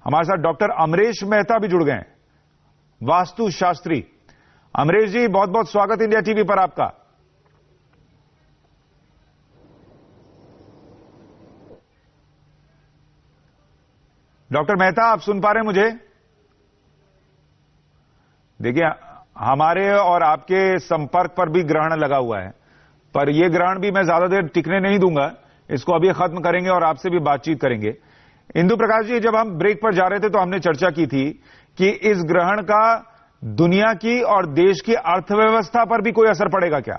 हमारे साथ डॉक्टर अमरेश मेहता भी जुड़ गए हैं, वास्तु शास्त्री। अमरेश जी, बहुत बहुत स्वागत इंडिया टीवी पर आपका। डॉक्टर मेहता, आप सुन पा रहे हैं मुझे? देखिए, हमारे और आपके संपर्क पर भी ग्रहण लगा हुआ है, पर यह ग्रहण भी मैं ज्यादा देर टिकने नहीं दूंगा। इसको अभी खत्म करेंगे और आपसे भी बातचीत करेंगे। इंदु प्रकाश जी, जब हम ब्रेक पर जा रहे थे तो हमने चर्चा की थी कि इस ग्रहण का दुनिया की और देश की अर्थव्यवस्था पर भी कोई असर पड़ेगा क्या?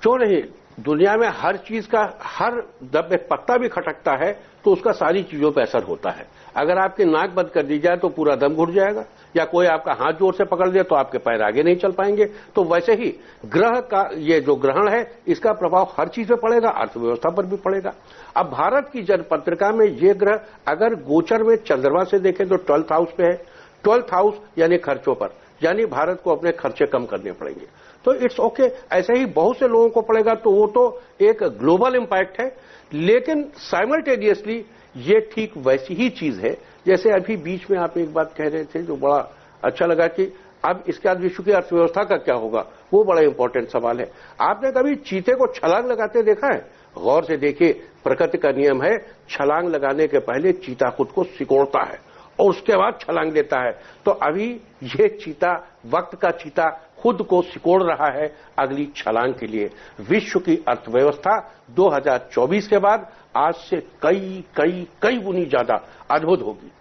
क्यों नहीं। दुनिया में हर चीज का, हर जब एक पत्ता भी खटकता है तो उसका सारी चीजों पर असर होता है। अगर आपकी नाक बंद कर दी जाए तो पूरा दम घुट जाएगा, या कोई आपका हाथ जोर से पकड़ दे तो आपके पैर आगे नहीं चल पाएंगे। तो वैसे ही ग्रह का ये जो ग्रहण है, इसका प्रभाव हर चीज पे पड़ेगा, अर्थव्यवस्था पर भी पड़ेगा। अब भारत की जनपत्रिका में ये ग्रह अगर गोचर में चंद्रमा से देखें तो 12th हाउस पे है। 12th हाउस यानी खर्चों पर, यानी भारत को अपने खर्चे कम करने पड़ेंगे। तो इट्स ओके, ऐसे ही बहुत से लोगों को पड़ेगा, तो वो तो एक ग्लोबल इंपैक्ट है। लेकिन साइमल्टेनियसली ये ठीक वैसी ही चीज है जैसे अभी बीच में आप एक बात कह रहे थे जो बड़ा अच्छा लगा कि अब इसके बाद विश्व की अर्थव्यवस्था का क्या होगा। वो बड़ा इंपॉर्टेंट सवाल है। आपने कभी चीते को छलांग लगाते देखा है? गौर से देखिए, प्रकृति का नियम है, छलांग लगाने के पहले चीता खुद को सिकोड़ता है और उसके बाद छलांग लेता है। तो अभी ये चीता, वक्त का चीता, खुद को सिकोड़ रहा है अगली छलांग के लिए। विश्व की अर्थव्यवस्था 2024 के बाद आज से कई कई कई गुनी ज्यादा अद्भुत होगी।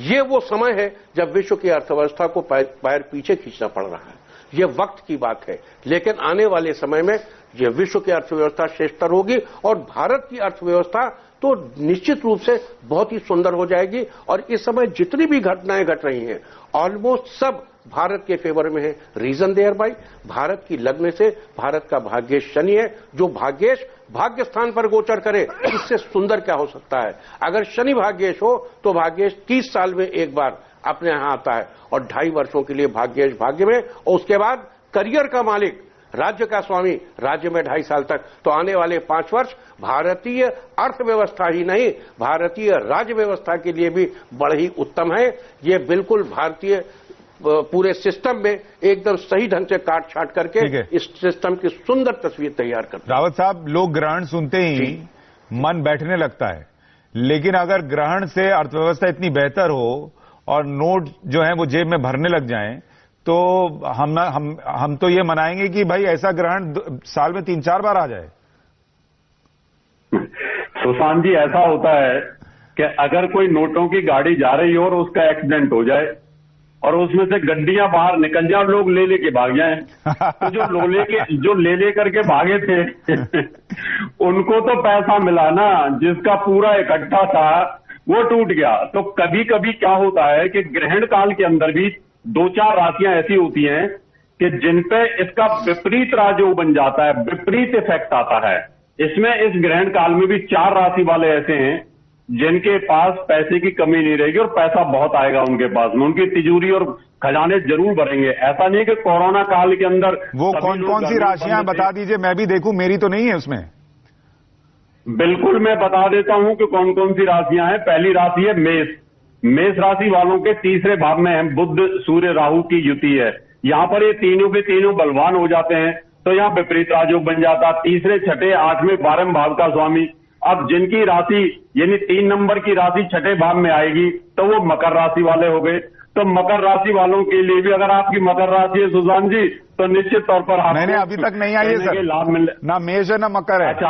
ये वो समय है जब विश्व की अर्थव्यवस्था को पैर पीछे खींचना पड़ रहा है। ये वक्त की बात है, लेकिन आने वाले समय में ये विश्व की अर्थव्यवस्था श्रेष्ठतर होगी और भारत की अर्थव्यवस्था तो निश्चित रूप से बहुत ही सुंदर हो जाएगी। और इस समय जितनी भी घटनाएं घट रही हैं, ऑलमोस्ट सब भारत के फेवर में है। रीजन देयर बाई, भारत की लग्न से भारत का भाग्येश शनि है। जो भाग्येश भाग्य स्थान पर गोचर करे, इससे सुंदर क्या हो सकता है। अगर शनि भाग्येश हो तो भाग्येश 30 साल में एक बार अपने यहां आता है और 2.5 वर्षों के लिए भाग्येश भाग्य में, और उसके बाद करियर का मालिक, राज्य का स्वामी राज्य में 2.5 साल तक। तो आने वाले 5 वर्ष भारतीय अर्थव्यवस्था ही नहीं, भारतीय राज्य व्यवस्था के लिए भी बड़े ही उत्तम है। ये बिल्कुल भारतीय पूरे सिस्टम में एकदम सही ढंग से काट छाट करके इस सिस्टम की सुंदर तस्वीर तैयार करते हैं। रावत साहब, लोग ग्रहण सुनते ही मन बैठने लगता है, लेकिन अगर ग्रहण से अर्थव्यवस्था इतनी बेहतर हो और नोट जो है वो जेब में भरने लग जाएं, तो हम तो ये मनाएंगे कि भाई ऐसा ग्रहण साल में 3-4 बार आ जाए। सुशांत जी, ऐसा होता है कि अगर कोई नोटों की गाड़ी जा रही हो और उसका एक्सीडेंट हो जाए और उसमें से गड्डियां बाहर निकल जाए, लोग ले लेके भाग जाएं, तो जो ले करके भागे थे उनको तो पैसा मिला ना, जिसका पूरा इकट्ठा था वो टूट गया। तो कभी कभी क्या होता है कि ग्रहण काल के अंदर भी 2-4 राशियां ऐसी होती हैं कि जिनपे इसका विपरीत राजयोग बन जाता है, विपरीत इफेक्ट आता है। इसमें इस ग्रहण काल में भी 4 राशि वाले ऐसे हैं जिनके पास पैसे की कमी नहीं रहेगी और पैसा बहुत आएगा उनके पास में। उनकी तिजोरी और खजाने जरूर भरेंगे। ऐसा नहीं कि कोरोना काल के अंदर वो कौन कौन सी राशियां बता दीजिए, मैं भी देखूं, मेरी तो नहीं है उसमें। बिल्कुल, मैं बता देता हूं कि कौन कौन सी राशियां हैं। पहली राशि है मेष। मेष राशि वालों के तीसरे भाव में है बुध सूर्य राहु की युति है। यहाँ पर ये तीनों के तीनों बलवान हो जाते हैं, तो यहाँ विपरीत राजयोग बन जाता। तीसरे, छठे, 8वें, 12वें भाव का स्वामी। अब जिनकी राशि यानी 3 नंबर की राशि छठे भाव में आएगी तो वो मकर राशि वाले हो गए। तो मकर राशि वालों के लिए भी, अगर आपकी मकर राशि है सुशांत जी, तो निश्चित तौर पर आपको मैंने अभी तक नहीं आई है सर, लाभ मिल, ना मेष है ना मकर है। अच्छा,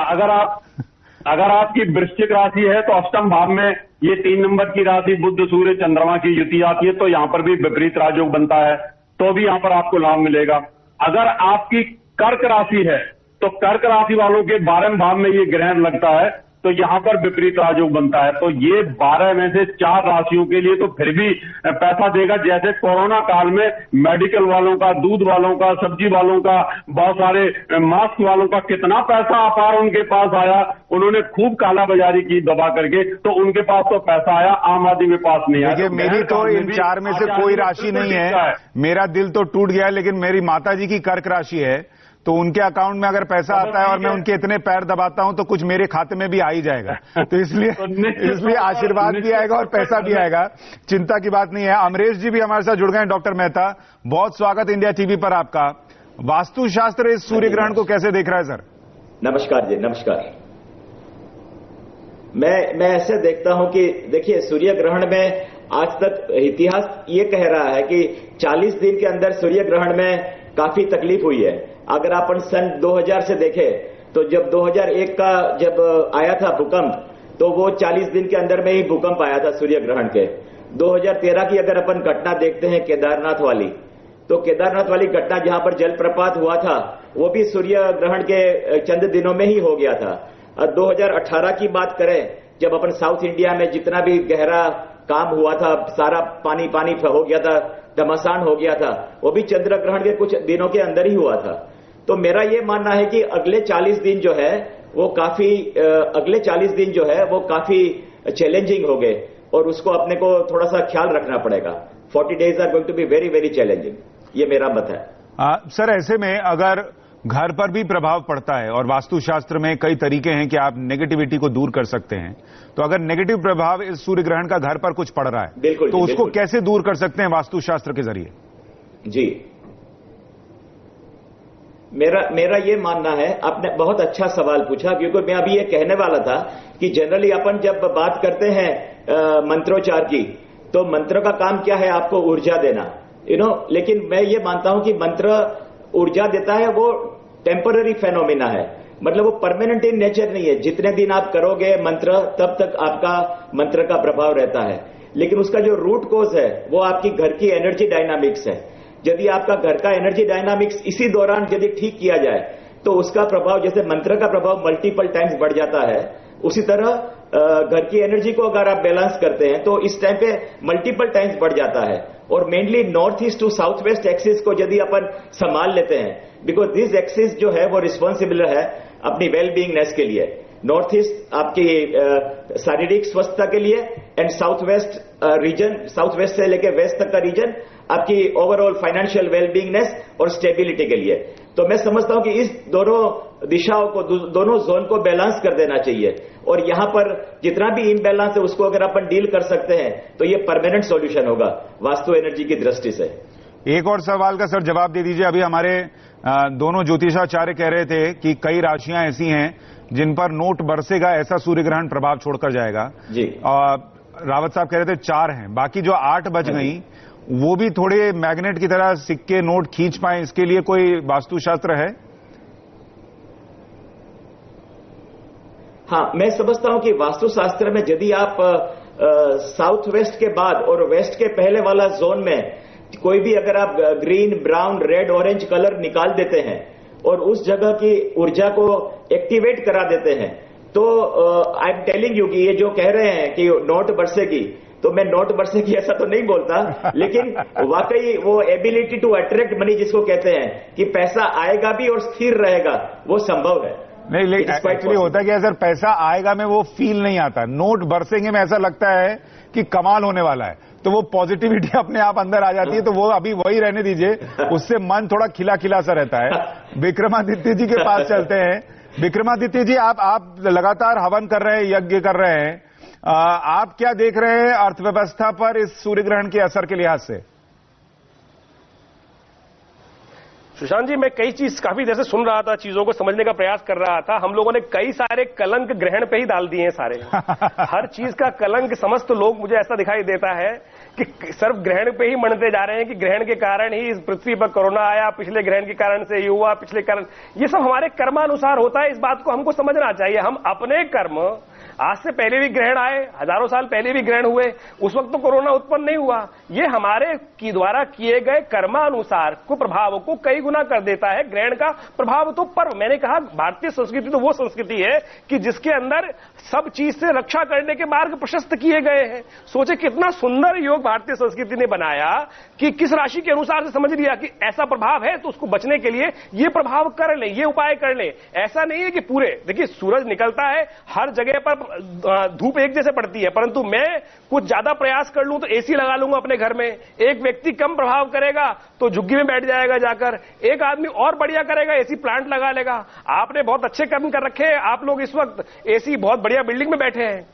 अगर आपकी वृश्चिक राशि है तो अष्टम भाव में ये 3 नंबर की राशि बुध सूर्य चंद्रमा की युति आती है, तो यहाँ पर भी विपरीत राजयोग बनता है, तो भी यहाँ पर आपको लाभ मिलेगा। अगर आपकी कर्क राशि है तो कर्क राशि वालों के 12वें भाव में ये ग्रहण लगता है, तो यहां पर विपरीत राजयोग बनता है। तो ये 12 में से 4 राशियों के लिए तो फिर भी पैसा देगा। जैसे कोरोना काल में मेडिकल वालों का, दूध वालों का, सब्जी वालों का, बहुत सारे मास्क वालों का कितना पैसा अपार उनके पास आया। उन्होंने खूब काला बाजारी की दबा करके, तो उनके पास तो पैसा आया, आम आदमी के पास नहीं आया। मेरी तो इन 4 में से कोई राशि नहीं है, मेरा दिल तो टूट गया, लेकिन मेरी माता जी की कर्क राशि है, तो उनके अकाउंट में अगर पैसा आता है और मैं उनके इतने पैर दबाता हूं तो कुछ मेरे खाते में भी आ ही जाएगा। तो इसलिए आशीर्वाद भी आएगा और पैसा भी आएगा, चिंता की बात नहीं है। अमरेश जी भी हमारे साथ जुड़ गए हैं। डॉक्टर मेहता, बहुत स्वागत इंडिया टीवी पर आपका। वास्तुशास्त्र इस सूर्य ग्रहण को कैसे देख रहा है सर? नमस्कार जी, नमस्कार। मैं ऐसे देखता हूं कि देखिए, सूर्य ग्रहण में आज तक इतिहास ये कह रहा है कि 40 दिन के अंदर सूर्य ग्रहण में काफी तकलीफ हुई है। अगर अपन सन 2000 से देखें तो जब 2001 का जब आया था भूकंप, तो वो 40 दिन के अंदर में ही भूकंप आया था सूर्य ग्रहण के। 2013 की अगर अपन घटना देखते हैं केदारनाथ वाली, तो केदारनाथ वाली घटना जहां पर जलप्रपात हुआ था वो भी सूर्य ग्रहण के चंद दिनों में ही हो गया था। 2018 की बात करें, जब अपन साउथ इंडिया में जितना भी गहरा काम हुआ था, सारा पानी पानी हो गया था, घमासान हो गया था, वो भी चंद्र ग्रहण के कुछ दिनों के अंदर ही हुआ था। तो मेरा ये मानना है कि अगले 40 दिन जो है वो काफी चैलेंजिंग हो गए और उसको अपने को थोड़ा सा ख्याल रखना पड़ेगा। 40 days are going to be very very challenging, ये मेरा मत है। सर, ऐसे में अगर घर पर भी प्रभाव पड़ता है और वास्तुशास्त्र में कई तरीके हैं कि आप नेगेटिविटी को दूर कर सकते हैं, तो अगर नेगेटिव प्रभाव इस सूर्य ग्रहण का घर पर कुछ पड़ रहा है, बिल्कुल, तो उसको बिल्कुल कैसे दूर कर सकते हैं वास्तुशास्त्र के जरिए? जी, मेरा ये मानना है, आपने बहुत अच्छा सवाल पूछा, क्योंकि मैं अभी ये कहने वाला था कि जनरली अपन जब बात करते हैं मंत्रोच्चार की, तो मंत्र का काम क्या है? आपको ऊर्जा देना, लेकिन मैं ये मानता हूं कि मंत्र ऊर्जा देता है, वो टेम्पररी फेनोमिना है, मतलब वो परमानेंट इन नेचर नहीं है। जितने दिन आप करोगे मंत्र, तब तक आपका मंत्र का प्रभाव रहता है, लेकिन उसका जो रूट कोज है वो आपकी घर की एनर्जी डायनामिक्स है। यदि आपका घर का एनर्जी डायनामिक्स इसी दौरान यदि ठीक किया जाए, तो उसका प्रभाव, जैसे मंत्र का प्रभाव मल्टीपल टाइम्स बढ़ जाता है, उसी तरह घर की एनर्जी को अगर आप बैलेंस करते हैं तो इस टाइम पे मल्टीपल टाइम्स बढ़ जाता है। और mainly north east to south west axis को यदि अपन संभाल लेते हैं, बिकॉज दिस एक्सिस जो है वो रिस्पॉन्सिबल है अपनी वेल बीइंगनेस के लिए। नॉर्थ ईस्ट आपकी शारीरिक स्वस्थता के लिए, and south west region, south west से लेकर वेस्ट तक का रीजन आपकी ओवरऑल फाइनेंशियल वेल बीइंगनेस और स्टेबिलिटी के लिए। तो मैं समझता हूं कि इस दोनों दिशाओं को, दोनों जोन को बैलेंस कर देना चाहिए, और यहां पर जितना भी इम्बैलेंस है उसको अगर अपन डील कर सकते हैं तो ये परमानेंट सॉल्यूशन होगा वास्तु एनर्जी की दृष्टि से। एक और सवाल का सर जवाब दे दीजिए। अभी हमारे दोनों ज्योतिषाचार्य कह रहे थे कि कई राशियां ऐसी हैं जिन पर नोट बरसेगा, ऐसा सूर्य ग्रहण प्रभाव छोड़कर जाएगा जी। रावत साहब कह रहे थे 4 हैं, बाकी जो 8 बच गई वो भी थोड़े मैग्नेट की तरह सिक्के नोट खींच पाए, इसके लिए कोई वास्तुशास्त्र है? हाँ, मैं समझता हूं कि वास्तुशास्त्र में यदि आप साउथ वेस्ट के बाद और वेस्ट के पहले वाला जोन में कोई भी अगर आप green, brown, red, orange colour निकाल देते हैं और उस जगह की ऊर्जा को एक्टिवेट करा देते हैं, तो आई एम टेलिंग यू कि ये जो कह रहे हैं कि नोट बरसेगी, तो मैं नोट बरसेगी ऐसा तो नहीं बोलता, लेकिन वाकई वो एबिलिटी टू अट्रैक्ट मनी जिसको कहते हैं कि पैसा आएगा भी और स्थिर रहेगा, वो संभव है। नहीं, लेकिन एक्चुअली होता है कि अगर पैसा आएगा में वो फील नहीं आता, नोट बरसेंगे में ऐसा लगता है कि कमाल होने वाला है, तो वो पॉजिटिविटी अपने आप अंदर आ जाती है। तो वो अभी वही रहने दीजिए, उससे मन थोड़ा खिला खिला सा रहता है। विक्रमादित्य जी के पास चलते हैं। विक्रमादित्य जी, आप लगातार हवन कर रहे हैं, यज्ञ कर रहे हैं, आप क्या देख रहे हैं अर्थव्यवस्था पर इस सूर्य ग्रहण के असर के लिहाज से? सुशांत जी, मैं कई चीज काफी देर से सुन रहा था, चीजों को समझने का प्रयास कर रहा था। हम लोगों ने कई सारे कलंक ग्रहण पे ही डाल दिए हैं सारे। हर चीज का कलंक समस्त लोग, मुझे ऐसा दिखाई देता है कि सिर्फ ग्रहण पे ही मनाते जा रहे हैं कि ग्रहण के कारण ही इस पृथ्वी पर कोरोना आया, पिछले ग्रहण के कारण से ये हुआ, पिछले कारण, ये सब हमारे कर्मानुसार होता है। इस बात को हमको समझना चाहिए। हम अपने कर्म, आज से पहले भी ग्रहण आए, हजारों साल पहले भी ग्रहण हुए, उस वक्त तो कोरोना उत्पन्न नहीं हुआ। ये हमारे की द्वारा किए गए कर्मानुसार को प्रभाव को कई गुना कर देता है। ग्रहण का प्रभाव तो पर्व, मैंने कहा भारतीय संस्कृति तो वो संस्कृति है कि जिसके अंदर सब चीज से रक्षा करने के मार्ग प्रशस्त किए गए हैं। सोचे कितना सुंदर योग भारतीय संस्कृति ने बनाया कि किस राशि के अनुसार से समझ लिया कि ऐसा प्रभाव है तो उसको बचने के लिए ये प्रभाव कर ले, ये उपाय कर ले। ऐसा नहीं है कि पूरे, देखिए सूरज निकलता है, हर जगह पर धूप एक जैसे पड़ती है, परंतु मैं कुछ ज्यादा प्रयास कर लूं तो एसी लगा लूंगा अपने घर में। एक व्यक्ति कम प्रभाव करेगा तो झुग्गी में बैठ जाएगा जाकर, एक आदमी और बढ़िया करेगा एसी प्लांट लगा लेगा। आपने बहुत अच्छे कर्म कर रखे हैं, आप लोग इस वक्त एसी बहुत बढ़िया बिल्डिंग में बैठे हैं।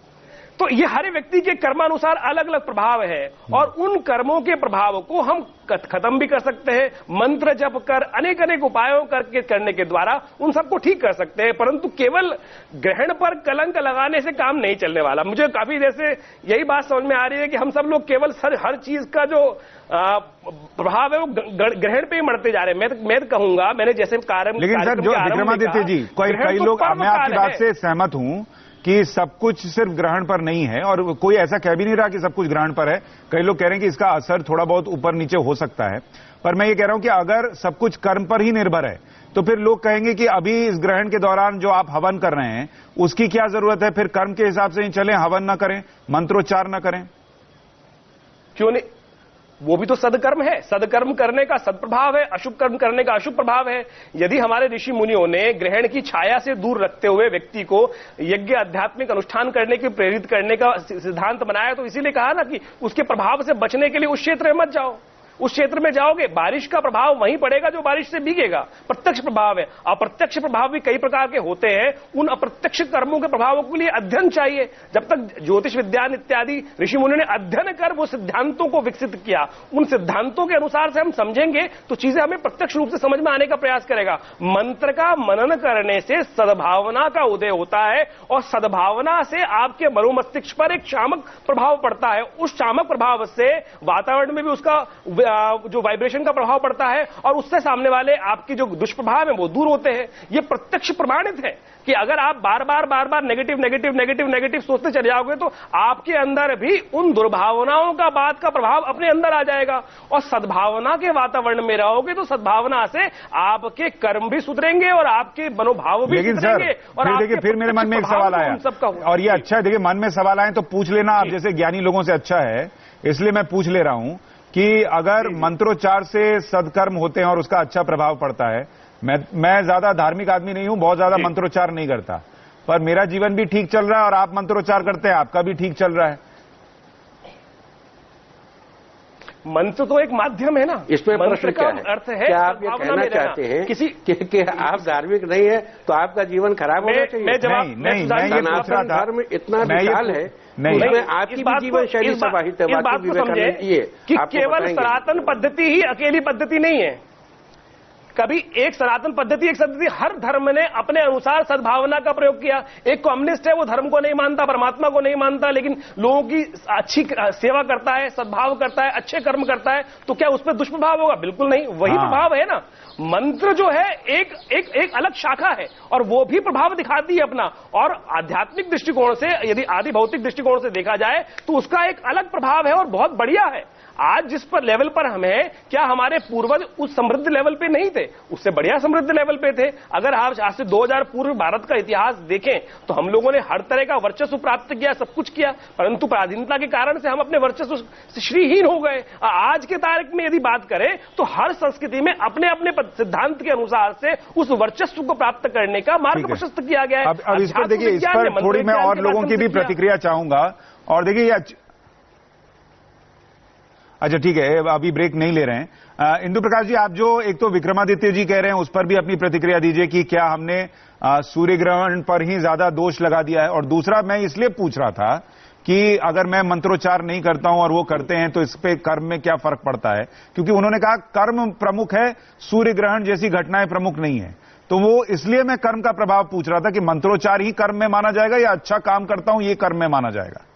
तो ये हर व्यक्ति के कर्मानुसार अलग अलग प्रभाव है और उन कर्मों के प्रभाव को हम खत्म भी कर सकते हैं, मंत्र जप कर अनेक अनेक उपायों करने के द्वारा उन सबको ठीक कर सकते हैं, परंतु केवल ग्रहण पर कलंक लगाने से काम नहीं चलने वाला। मुझे काफी जैसे यही बात समझ में आ रही है कि हम सब लोग केवल हर चीज का जो प्रभाव है वो ग्रहण पे ही मरते जा रहे हैं। मैं कहूंगा, मैंने जैसे कार्य, लेकिन सर जो विक्रमादित्य जी, कई लोग, मैं आपकी बात से सहमत हूं कि सब कुछ सिर्फ ग्रहण पर नहीं है और कोई ऐसा कह भी नहीं रहा कि सब कुछ ग्रहण पर है। कई लोग कह रहे हैं कि इसका असर थोड़ा बहुत ऊपर नीचे हो सकता है, पर मैं ये कह रहा हूं कि अगर सब कुछ कर्म पर ही निर्भर है तो फिर लोग कहेंगे कि अभी इस ग्रहण के दौरान जो आप हवन कर रहे हैं उसकी क्या जरूरत है, फिर कर्म के हिसाब से ही चलें, हवन न करें, मंत्रोच्चार न करें। क्यों नहीं, वो भी तो सदकर्म है। सदकर्म करने का सदप्रभाव है, अशुभ कर्म करने का अशुभ प्रभाव है। यदि हमारे ऋषि मुनियों ने ग्रहण की छाया से दूर रखते हुए व्यक्ति को यज्ञ आध्यात्मिक अनुष्ठान करने के प्रेरित करने का सिद्धांत बनाया तो इसीलिए कहा ना कि उसके प्रभाव से बचने के लिए उस क्षेत्र में मत जाओ। उस क्षेत्र में जाओगे बारिश का प्रभाव वहीं पड़ेगा जो बारिश से भीगेगा, प्रत्यक्ष प्रभाव है। अप्रत्यक्ष प्रभाव भी कई प्रकार के होते हैं, उन अप्रत्यक्ष कर्मों के प्रभावों के लिए अध्ययन चाहिए। जब तक ज्योतिष विज्ञान इत्यादि ऋषि मुनियों ने अध्ययन कर वो सिद्धांतों को विकसित किया, उन सिद्धांतों के अनुसार से हम समझेंगे तो चीजें हमें प्रत्यक्ष रूप से समझ में आने का प्रयास करेगा। मंत्र का मनन करने से सद्भावना का उदय होता है और सद्भावना से आपके मनोमस्तिष्क पर एक शामक प्रभाव पड़ता है। उस शामक प्रभाव से वातावरण में भी उसका जो वाइब्रेशन का प्रभाव पड़ता है और उससे सामने वाले आपकी जो दुष्प्रभाव है वो दूर होते हैं। ये प्रत्यक्ष प्रमाणित है कि अगर आप बार बार नेगेटिव सोचते चले जाओगे तो आपके अंदर भी उन दुर्भावनाओं का बात का प्रभाव अपने अंदर आ जाएगा और सद्भावना के वातावरण में रहोगे तो सद्भावना से आपके कर्म भी सुधरेंगे और आपके मनोभाव भी सुधरेंगे। और देखिए फिर मेरे मन में एक सवाल आया और ये अच्छा है, देखिए मन में सवाल आए तो पूछ लेना, आप जैसे ज्ञानी लोगों से अच्छा है इसलिए मैं पूछ ले रहा हूं कि अगर मंत्रोच्चार से सदकर्म होते हैं और उसका अच्छा प्रभाव पड़ता है, मैं ज्यादा धार्मिक आदमी नहीं हूं, बहुत ज्यादा मंत्रोच्चार नहीं करता, पर मेरा जीवन भी ठीक चल रहा है और आप मंत्रोच्चार करते हैं, आपका भी ठीक चल रहा है। मंत्र तो एक माध्यम है ना, इसमें प्रश्न क्या है? अर्थ है क्या आप ये कहना चाहते हैं कि आप धार्मिक नहीं है तो आपका जीवन खराब होना चाहिए? मैं सनातन धर्म इतना विशाल है, उसमें आपकी भी जीवन शैली समाहित है। इस बात को समझे कि केवल सनातन पद्धति ही अकेली पद्धति नहीं है। कभी एक सनातन पद्धति, एक सद्धति, हर धर्म ने अपने अनुसार सद्भावना का प्रयोग किया। एक कम्युनिस्ट है, वो धर्म को नहीं मानता, परमात्मा को नहीं मानता, लेकिन लोगों की अच्छी सेवा करता है, सद्भाव करता है, अच्छे कर्म करता है, तो क्या उस पर दुष्प्रभाव होगा? बिल्कुल नहीं, वही प्रभाव है ना। मंत्र जो है एक अलग शाखा है और वो भी प्रभाव दिखाती है अपना। और आध्यात्मिक दृष्टिकोण से, यदि आदि भौतिक दृष्टिकोण से देखा जाए तो उसका एक अलग प्रभाव है और बहुत बढ़िया है। आज जिस पर लेवल पर हम हैं, क्या हमारे पूर्वज उस समृद्ध लेवल पे नहीं थे? उससे बढ़िया समृद्ध लेवल पे थे। अगर आप आज से 2000 पूर्व भारत का इतिहास देखें तो हम लोगों ने हर तरह का वर्चस्व प्राप्त किया, सब कुछ किया, परंतु पराधीनता के कारण से हम अपने वर्चस्व से श्रीहीन हो गए। आज के तारीख में यदि बात करें तो हर संस्कृति में अपने अपने सिद्धांत के अनुसार से उस वर्चस्व को प्राप्त करने का मार्ग प्रशस्त किया गया है। अब इस पर देखिए, इस पर थोड़ी मैं और लोगों की भी प्रतिक्रिया चाहूंगा। और देखिए अच्छा ठीक है, अभी ब्रेक नहीं ले रहे हैं। इंदु प्रकाश जी, आप जो एक तो विक्रमादित्य जी कह रहे हैं उस पर भी अपनी प्रतिक्रिया दीजिए कि क्या हमने सूर्य ग्रहण पर ही ज्यादा दोष लगा दिया है। और दूसरा मैं इसलिए पूछ रहा था कि अगर मैं मंत्रोच्चार नहीं करता हूं और वो करते हैं तो इस पे कर्म में क्या फर्क पड़ता है, क्योंकि उन्होंने कहा कर्म प्रमुख है, सूर्य ग्रहण जैसी घटनाएं प्रमुख नहीं है। तो वो इसलिए मैं कर्म का प्रभाव पूछ रहा था कि मंत्रोच्चार ही कर्म में माना जाएगा या अच्छा काम करता हूं ये कर्म में माना जाएगा।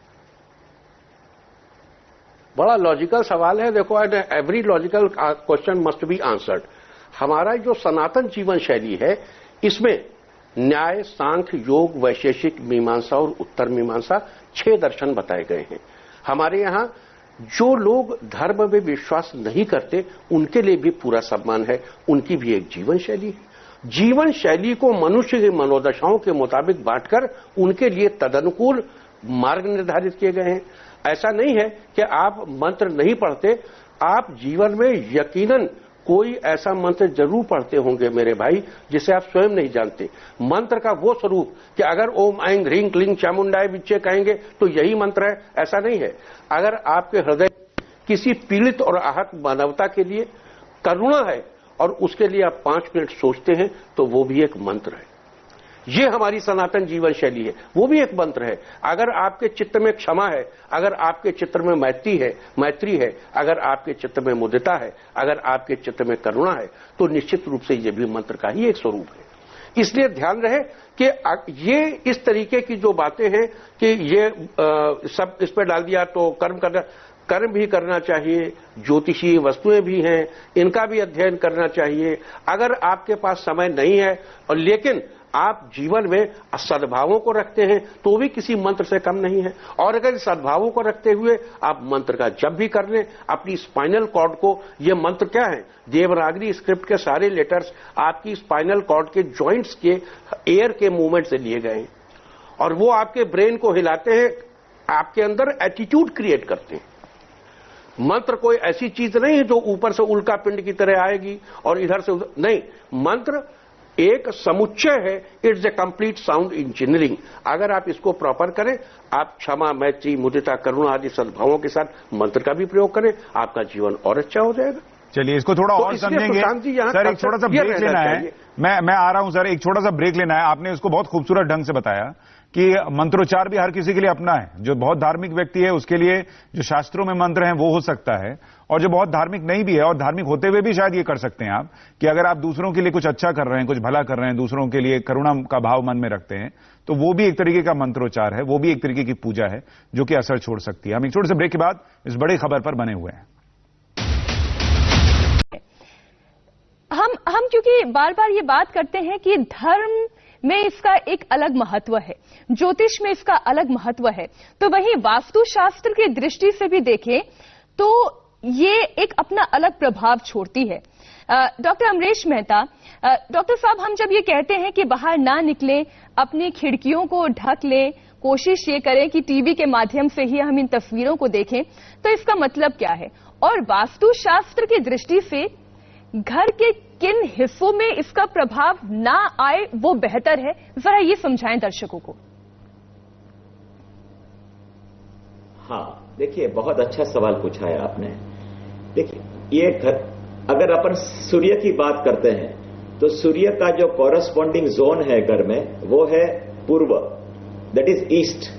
बड़ा लॉजिकल सवाल है। देखो, every logical question must be answered. हमारा जो सनातन जीवन शैली है इसमें न्याय, सांख्य, योग, वैशेषिक मीमांसा और उत्तर मीमांसा 6 दर्शन बताए गए हैं। हमारे यहां जो लोग धर्म में विश्वास नहीं करते उनके लिए भी पूरा सम्मान है, उनकी भी एक जीवन शैली है। जीवन शैली को मनुष्य की मनोदशाओं के मुताबिक बांटकर उनके लिए तदनुकूल मार्ग निर्धारित किए गए हैं। ऐसा नहीं है कि आप मंत्र नहीं पढ़ते, आप जीवन में यकीनन कोई ऐसा मंत्र जरूर पढ़ते होंगे मेरे भाई जिसे आप स्वयं नहीं जानते। मंत्र का वो स्वरूप कि अगर ओम ऐं ह्रीं क्लीं चामुंडाय विच्चे कहेंगे तो यही मंत्र है, ऐसा नहीं है। अगर आपके हृदय किसी पीड़ित और आहत मानवता के लिए करुणा है और उसके लिए आप 5 मिनट सोचते हैं तो वो भी एक मंत्र है। ये हमारी सनातन जीवन शैली है, वो भी एक मंत्र है। अगर आपके चित्त में क्षमा है, अगर आपके चित्त में मैत्री है, अगर आपके चित्त में मुदिता है, अगर आपके चित्त में करुणा है, तो निश्चित रूप से ये भी मंत्र का ही एक स्वरूप है। इसलिए ध्यान रहे कि ये इस तरीके की जो बातें हैं कि ये सब इस पर डाल दिया तो कर्म भी करना चाहिए, ज्योतिषीय वस्तुएं भी हैं, इनका भी अध्ययन करना चाहिए। अगर आपके पास समय नहीं है और लेकिन आप जीवन में सद्भावों को रखते हैं तो भी किसी मंत्र से कम नहीं है। और अगर सद्भावों को रखते हुए आप मंत्र का जप भी कर लें, अपनी स्पाइनल कॉर्ड को, ये मंत्र क्या है, देवनागरी स्क्रिप्ट के सारे लेटर्स आपकी स्पाइनल कॉर्ड के जॉइंट्स के एयर के मूवमेंट से लिए गए हैं और वो आपके ब्रेन को हिलाते हैं, आपके अंदर एटीट्यूड क्रिएट करते हैं। मंत्र कोई ऐसी चीज नहीं है जो ऊपर से उल्का पिंड की तरह आएगी और इधर से उधर नहीं। मंत्र एक समुच्चय है, it's a complete sound engineering. अगर आप इसको प्रॉपर करें, आप क्षमा, मैत्री, मुदिता, करुणा आदि सद्भावों के साथ मंत्र का भी प्रयोग करें, आपका जीवन और अच्छा हो जाएगा। चलिए इसको थोड़ा और समझेंगे सर। एक छोटा सा ब्रेक लेना है, मैं आ रहा हूं सर। एक छोटा सा ब्रेक लेना है। आपने उसको बहुत खूबसूरत ढंग से बताया कि मंत्रोच्चार भी हर किसी के लिए अपना है। जो बहुत धार्मिक व्यक्ति है उसके लिए जो शास्त्रों में मंत्र हैं वो हो सकता है, और जो बहुत धार्मिक नहीं भी है और धार्मिक होते हुए भी शायद ये कर सकते हैं आप कि अगर आप दूसरों के लिए कुछ अच्छा कर रहे हैं, कुछ भला कर रहे हैं, दूसरों के लिए करुणा का भाव मन में रखते हैं, तो वो भी एक तरीके का मंत्रोच्चार है, वो भी एक तरीके की पूजा है जो कि असर छोड़ सकती है। हम एक छोटे से ब्रेक के बाद इस बड़ी खबर पर बने हुए हैं। हम क्योंकि बार बार ये बात करते हैं कि धर्म में इसका एक अलग महत्व है, ज्योतिष में इसका अलग महत्व है, तो वहीं वास्तुशास्त्र की दृष्टि से भी देखें तो ये एक अपना अलग प्रभाव छोड़ती है। डॉक्टर अमरेश मेहता, डॉक्टर साहब, हम जब ये कहते हैं कि बाहर ना निकलें, अपनी खिड़कियों को ढक लें, कोशिश ये करें कि टीवी के माध्यम से ही हम इन तस्वीरों को देखें, तो इसका मतलब क्या है? और वास्तुशास्त्र की दृष्टि से घर के किन हिस्सों में इसका प्रभाव ना आए वो बेहतर है, जरा ये समझाएं दर्शकों को। हाँ, देखिए बहुत अच्छा सवाल पूछा है आपने। देखिए ये घर, अगर अपन सूर्य की बात करते हैं तो सूर्य का जो कॉरेस्पॉन्डिंग जोन है घर में वो है पूर्व, that is east.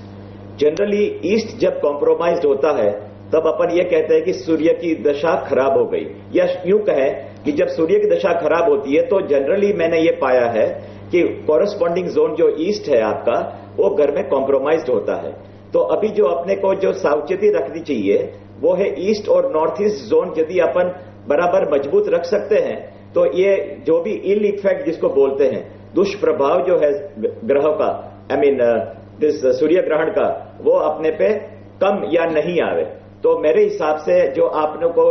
Generally east जब कॉम्प्रोमाइज्ड होता है तब अपन ये कहते हैं कि सूर्य की दशा खराब हो गई, या यूं कहें कि जब सूर्य की दशा खराब होती है तो जनरली मैंने ये पाया है कि कॉरेस्पॉन्डिंग जोन जो ईस्ट है आपका वो घर में कॉम्प्रोमाइज्ड होता है। तो अभी जो अपने को जो सावचेती रखनी चाहिए वो है ईस्ट और नॉर्थ ईस्ट जोन यदि अपन बराबर मजबूत रख सकते हैं तो ये जो भी इल इफेक्ट जिसको बोलते हैं, दुष्प्रभाव जो है ग्रहों का, आई मीन दिस सूर्य ग्रहण का, वो अपने पे कम या नहीं आवे। तो मेरे हिसाब से जो आपने को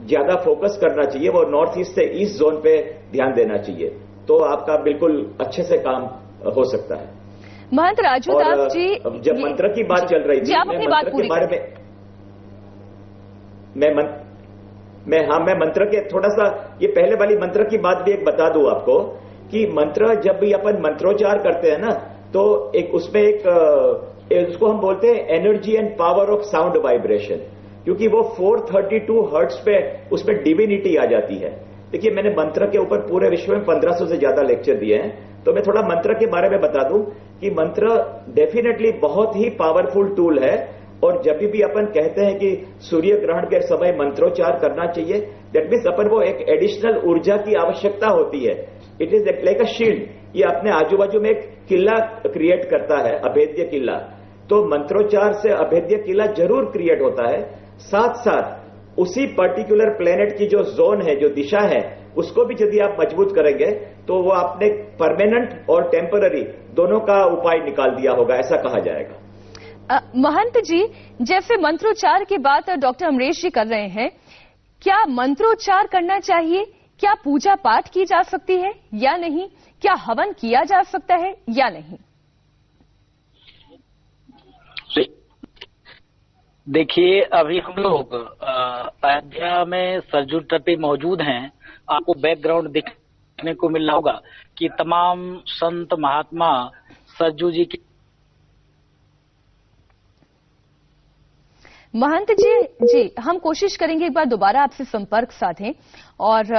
ज्यादा फोकस करना चाहिए वो नॉर्थ ईस्ट से ईस्ट जोन पे ध्यान देना चाहिए, तो आपका बिल्कुल अच्छे से काम हो सकता है। महंत राजूदास जी, जब मंत्र की बात चल रही थी, मैं मंत्र के बारे में मैं मंत्र के थोड़ा सा ये पहले वाली मंत्र की बात भी एक बता दूं आपको कि मंत्र जब भी अपन मंत्रोच्चार करते हैं ना तो एक उसमें एक उसको हम बोलते हैं energy and power of sound vibration, क्योंकि वो 432 हर्ट्ज पे उसमें डिविनिटी आ जाती है। देखिए मैंने मंत्र के ऊपर पूरे विश्व में 1500 से ज्यादा लेक्चर दिए हैं, तो मैं थोड़ा मंत्र के बारे में बता दूं कि मंत्र डेफिनेटली बहुत ही पावरफुल टूल है। और जब भी अपन कहते हैं कि सूर्य ग्रहण के समय मंत्रोच्चार करना चाहिए, दैट मीन्स अपन वो एक एडिशनल ऊर्जा की आवश्यकता होती है। It is like a shield, ये अपने आजू बाजू में एक किला क्रिएट करता है, अभेद्य किला। तो मंत्रोच्चार से अभेद्य किला जरूर क्रिएट होता है। साथ साथ उसी पर्टिकुलर प्लेनेट की जो जोन है, जो दिशा है, उसको भी यदि आप मजबूत करेंगे तो वो आपने परमानेंट और टेम्पररी दोनों का उपाय निकाल दिया होगा, ऐसा कहा जाएगा। महंत जी, जैसे मंत्रोच्चार की बात डॉक्टर अमरेश जी कर रहे हैं, क्या मंत्रोच्चार करना चाहिए? क्या पूजा पाठ की जा सकती है या नहीं? क्या हवन किया जा सकता है या नहीं? देखिए, अभी हम लोग अयोध्या में सरजू तट पे मौजूद हैं। आपको बैकग्राउंड देखने को मिल रहा होगा कि तमाम संत महात्मा सरजू जी की। महंत जी, हम कोशिश करेंगे एक बार दोबारा आपसे संपर्क साधें और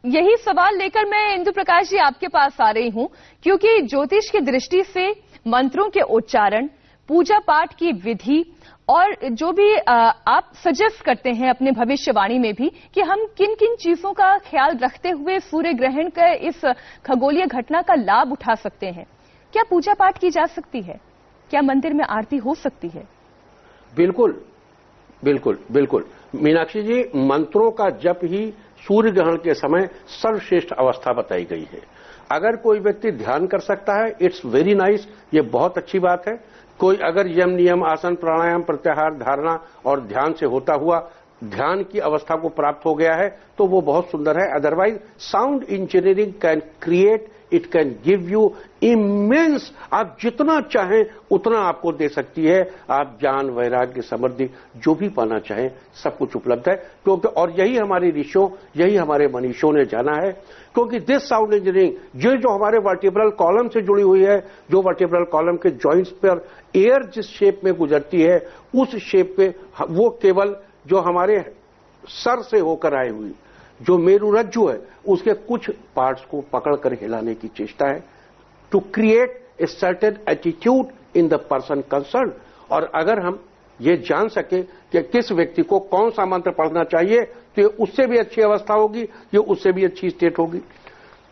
यही सवाल लेकर मैं इंदु प्रकाश जी आपके पास आ रही हूं, क्योंकि ज्योतिष की दृष्टि से मंत्रों के उच्चारण, पूजा पाठ की विधि और जो भी आप सजेस्ट करते हैं अपने भविष्यवाणी में भी कि हम किन किन चीजों का ख्याल रखते हुए सूर्य ग्रहण के इस खगोलीय घटना का लाभ उठा सकते हैं। क्या पूजा पाठ की जा सकती है? क्या मंदिर में आरती हो सकती है? बिल्कुल बिल्कुल बिल्कुल मीनाक्षी जी, मंत्रों का जप ही सूर्य ग्रहण के समय सर्वश्रेष्ठ अवस्था बताई गई है। अगर कोई व्यक्ति ध्यान कर सकता है, इट्स वेरी नाइस, ये बहुत अच्छी बात है। कोई अगर यम नियम, आसन, प्राणायाम, प्रत्याहार, धारणा और ध्यान से होता हुआ ध्यान की अवस्था को प्राप्त हो गया है तो वो बहुत सुंदर है। Otherwise sound engineering can create, it can give you immense, आप जितना चाहें उतना आपको दे सकती है। आप ज्ञान, वैराग्य, समृद्धि जो भी पाना चाहें सब कुछ उपलब्ध है। क्योंकि और यही हमारे ऋषियों, यही हमारे मनीषियों ने जाना है। क्योंकि दिस साउंड इंजीनियरिंग जो हमारे वर्टिब्रल कॉलम से जुड़ी हुई है, जो वर्टिब्रल कॉलम के जॉइंट्स पर एयर जिस शेप में गुजरती है उस शेप पे वो केवल जो हमारे सर से होकर आई हुई जो मेरुरज्जु है उसके कुछ पार्ट्स को पकड़कर हिलाने की चेष्टा है, to create a certain attitude in the person concern. और अगर हम ये जान सके कि किस व्यक्ति को कौन सा मंत्र पढ़ना चाहिए तो ये उससे भी अच्छी अवस्था होगी, ये उससे भी अच्छी स्टेट होगी।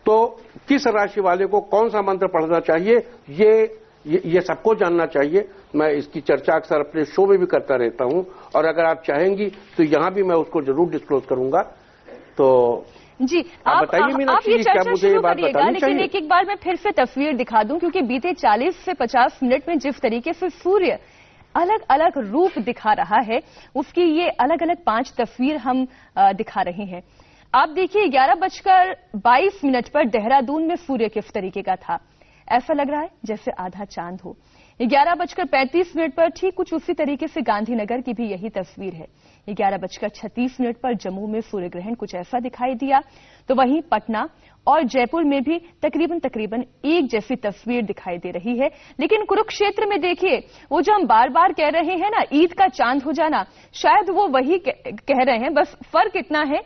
तो किस राशि वाले को कौन सा मंत्र पढ़ना चाहिए ये सबको जानना चाहिए। मैं इसकी चर्चा अक्सर अपने शो में भी करता रहता हूं और अगर आप चाहेंगी तो यहां भी मैं उसको जरूर डिस्क्लोज करूंगा। तो जी, आप बताइए मीनाक्षी जी, क्या मुझे ये बात बतानी चाहिए? लेकिन एक बार मैं फिर से तस्वीर दिखा दूं, क्योंकि बीते 40 से 50 मिनट में जिस तरीके से सूर्य अलग अलग रूप दिखा रहा है उसकी ये अलग अलग 5 तस्वीर हम दिखा रहे हैं। आप देखिए 11:22 पर देहरादून में सूर्य किस तरीके का था। ऐसा लग रहा है जैसे आधा चांद हो। 11:35 पर ठीक कुछ उसी तरीके से गांधीनगर की भी यही तस्वीर है। 11:36 पर जम्मू में सूर्य ग्रहण कुछ ऐसा दिखाई दिया। तो वहीं पटना और जयपुर में भी तकरीबन एक जैसी तस्वीर दिखाई दे रही है। लेकिन कुरुक्षेत्र में देखिए, वो जो हम बार बार कह रहे हैं ना, ईद का चांद हो जाना, शायद वो वही कह रहे हैं। बस फर्क इतना है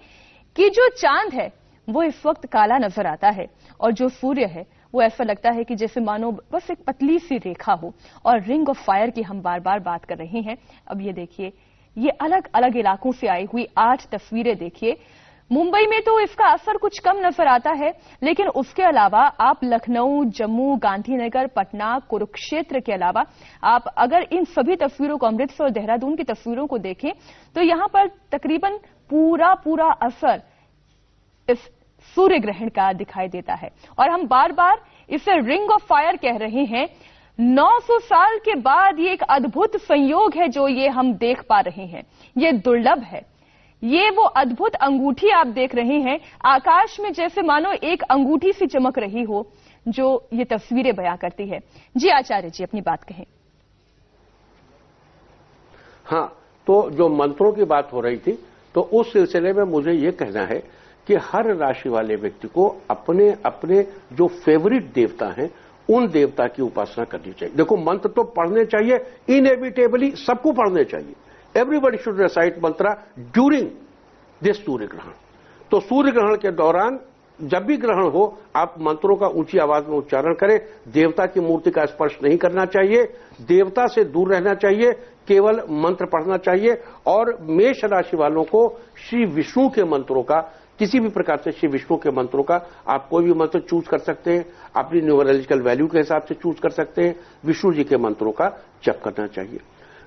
कि जो चांद है वो इस वक्त काला नजर आता है और जो सूर्य है वो ऐसा लगता है कि जैसे मानो बस एक पतली सी रेखा हो। और रिंग ऑफ फायर की हम बार बार बात कर रहे हैं। अब ये देखिए, ये अलग अलग इलाकों से आई हुई 8 तस्वीरें देखिए। मुंबई में तो इसका असर कुछ कम नजर आता है, लेकिन उसके अलावा आप लखनऊ, जम्मू, गांधीनगर, पटना, कुरुक्षेत्र के अलावा आप अगर इन सभी तस्वीरों को, अमृतसर और देहरादून की तस्वीरों को देखें तो यहां पर तकरीबन पूरा असर इस सूर्य ग्रहण का दिखाई देता है। और हम बार बार इसे रिंग ऑफ फायर कह रहे हैं। 900 साल के बाद ये एक अद्भुत संयोग है जो ये हम देख पा रहे हैं। ये दुर्लभ है। ये वो अद्भुत अंगूठी आप देख रहे हैं, आकाश में जैसे मानो एक अंगूठी सी चमक रही हो, जो ये तस्वीरें बयां करती है। जी आचार्य जी, अपनी बात कहें। हाँ, तो जो मंत्रों की बात हो रही थी, तो उस सिलसिले में मुझे ये कहना है कि हर राशि वाले व्यक्ति को अपने अपने जो फेवरेट देवता हैं उन देवता की उपासना करनी चाहिए। देखो, मंत्र तो पढ़ने चाहिए, इनएविटेबली सबको पढ़ने चाहिए। Everybody should recite mantra during this surya grahan. तो सूर्य ग्रहण के दौरान जब भी ग्रहण हो आप मंत्रों का ऊंची आवाज में उच्चारण करें। देवता की मूर्ति का स्पर्श नहीं करना चाहिए, देवता से दूर रहना चाहिए, केवल मंत्र पढ़ना चाहिए। और मेष राशि वालों को श्री विष्णु के मंत्रों का, किसी भी प्रकार से श्री विष्णु के मंत्रों का आप कोई भी मंत्र चूज कर सकते हैं, अपनी न्यूमरोलॉजिकल वैल्यू के हिसाब से चूज कर सकते हैं। विष्णु जी के मंत्रों का जप करना चाहिए।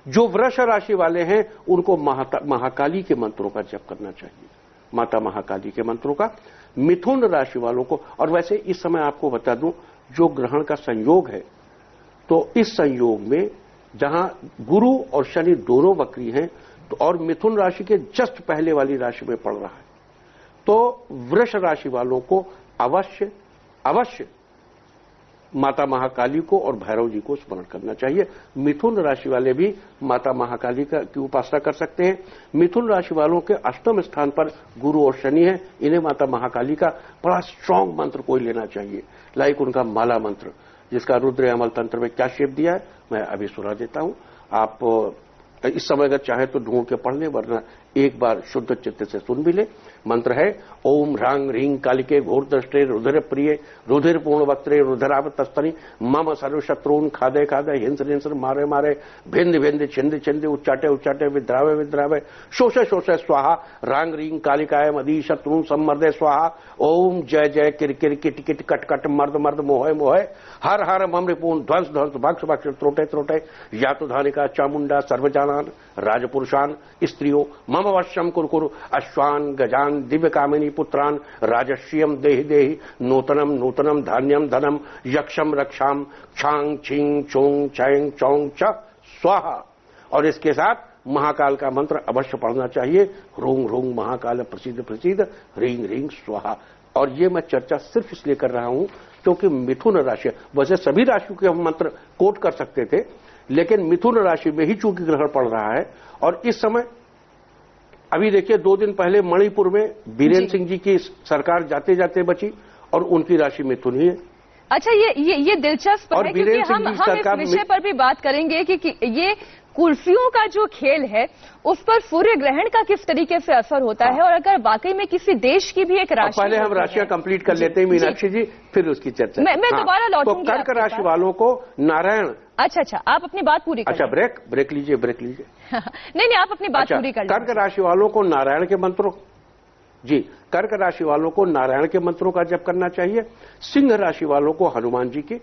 जो वृष राशि वाले हैं उनको महाकाली के मंत्रों का जप करना चाहिए, माता महाकाली के मंत्रों का। मिथुन राशि वालों को, और वैसे इस समय आपको बता दूं, जो ग्रहण का संयोग है, तो इस संयोग में जहां गुरु और शनि दोनों वक्री हैं, तो और मिथुन राशि के जस्ट पहले वाली राशि में पड़ रहा है, तो वृष राशि वालों को अवश्य माता महाकाली को और भैरव जी को स्मरण करना चाहिए। मिथुन राशि वाले भी माता महाकाली की उपासना कर सकते हैं। मिथुन राशि वालों के अष्टम स्थान पर गुरु और शनि है, इन्हें माता महाकाली का बड़ा स्ट्रांग मंत्र कोई लेना चाहिए, लाइक उनका माला मंत्र, जिसका रुद्र अमल तंत्र में क्या शेप दिया है मैं अभी सुना देता हूं। आप इस समय अगर चाहे तो ढूंढ के पढ़ लें, वरना एक बार शुद्ध चित्त से सुन भी ले। मंत्र है ओम ह्रांग ह्रीं कालिके घोर दृष्टे रुधिर प्रिय रुधिर पूर्ण वक्त्रे रुधिराव तस्तनी मम सर्व शत्रुन खादे खादे हिंस हिंस मारे मारे भिंद भिंद छिंद छिंद उच्चाटे उच्चाटे विद्रावे विद्रावे शोषे शोषे स्वाहा रांग रीं कालिकाय मदी शत्रुन सम्मर्दे स्वाहा ओम जय जय किर किर किट किट कट कट मर्द मर्द मोहे मोहे हर हर मम रिपूर्ण ध्वंस ध्वंस भक्ष भक्ष त्रोटे त्रोटे यातुधानिका चामुंडा सर्वजानान राजपुरुषान स्त्रियों मम वश्यम कुरकुरु अश्वान गजान दिव्य कामिनी पुत्रान राजस्यम देहि देहि नूतनम नूतनम धान्यम धनम यक्षम रक्षाम छांग छिंग चोंग चैंग चौंग च स्वाहा। और इसके साथ महाकाल का मंत्र अवश्य पढ़ना चाहिए, ह्रूंग ह्रूंग महाकाल प्रसिद्ध प्रसिद्ध ह्रीं ह्रीं स्वाहा। और ये मैं चर्चा सिर्फ इसलिए कर रहा हूं क्योंकि मिथुन राशि, वैसे सभी राशियों के हम मंत्र कोट कर सकते थे, लेकिन मिथुन राशि में ही चूंकि ग्रहण पड़ रहा है। और इस समय अभी देखिए 2 दिन पहले मणिपुर में बीरेन्द्र सिंह जी की सरकार जाते जाते बची और उनकी राशि मिथुन ही है। अच्छा, ये दिलचस्प है क्योंकि हम इस विषय पर भी बात करेंगे कि ये कुर्सियों का जो खेल है उस पर सूर्य ग्रहण का किस तरीके से असर होता है, और अगर वाकई में किसी देश की भी एक राशि, पहले हम राशियां कंप्लीट कर लेते हैं मीनाक्षी जी, फिर उसकी चर्चा। मैं दोबारा लौटूंगी। तो कर्क राशि वालों को नारायण, अच्छा आप अपनी बात पूरी करें। अच्छा ब्रेक लीजिए नहीं आप अपनी बात पूरी कर लीजिए। कर्क राशि वालों को नारायण के मंत्रों, जी कर्क राशि वालों को नारायण के मंत्रों का जप करना चाहिए। सिंह राशि वालों को हनुमान जी की,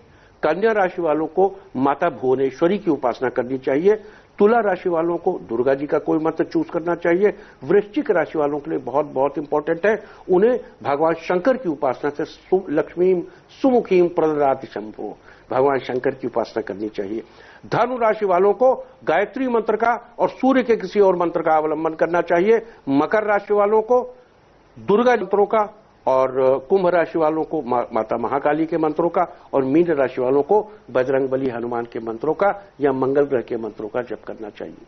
कन्या राशि वालों को माता भुवनेश्वरी की उपासना करनी चाहिए। तुला राशि वालों को दुर्गा जी का कोई मंत्र चूज करना चाहिए। वृश्चिक राशि वालों के लिए बहुत बहुत इंपॉर्टेंट है, उन्हें भगवान शंकर की उपासना से लक्ष्मीम सुमुखीम प्रददाति शंभो, भगवान शंकर की उपासना करनी चाहिए। धनु राशि वालों को गायत्री मंत्र का और सूर्य के किसी और मंत्र का अवलंबन करना चाहिए। मकर राशि वालों को दुर्गा मंत्रों का, और कुंभ राशि वालों को माता महाकाली के मंत्रों का, और मीन राशि वालों को बजरंगबली हनुमान के मंत्रों का या मंगल ग्रह के मंत्रों का जप करना चाहिए।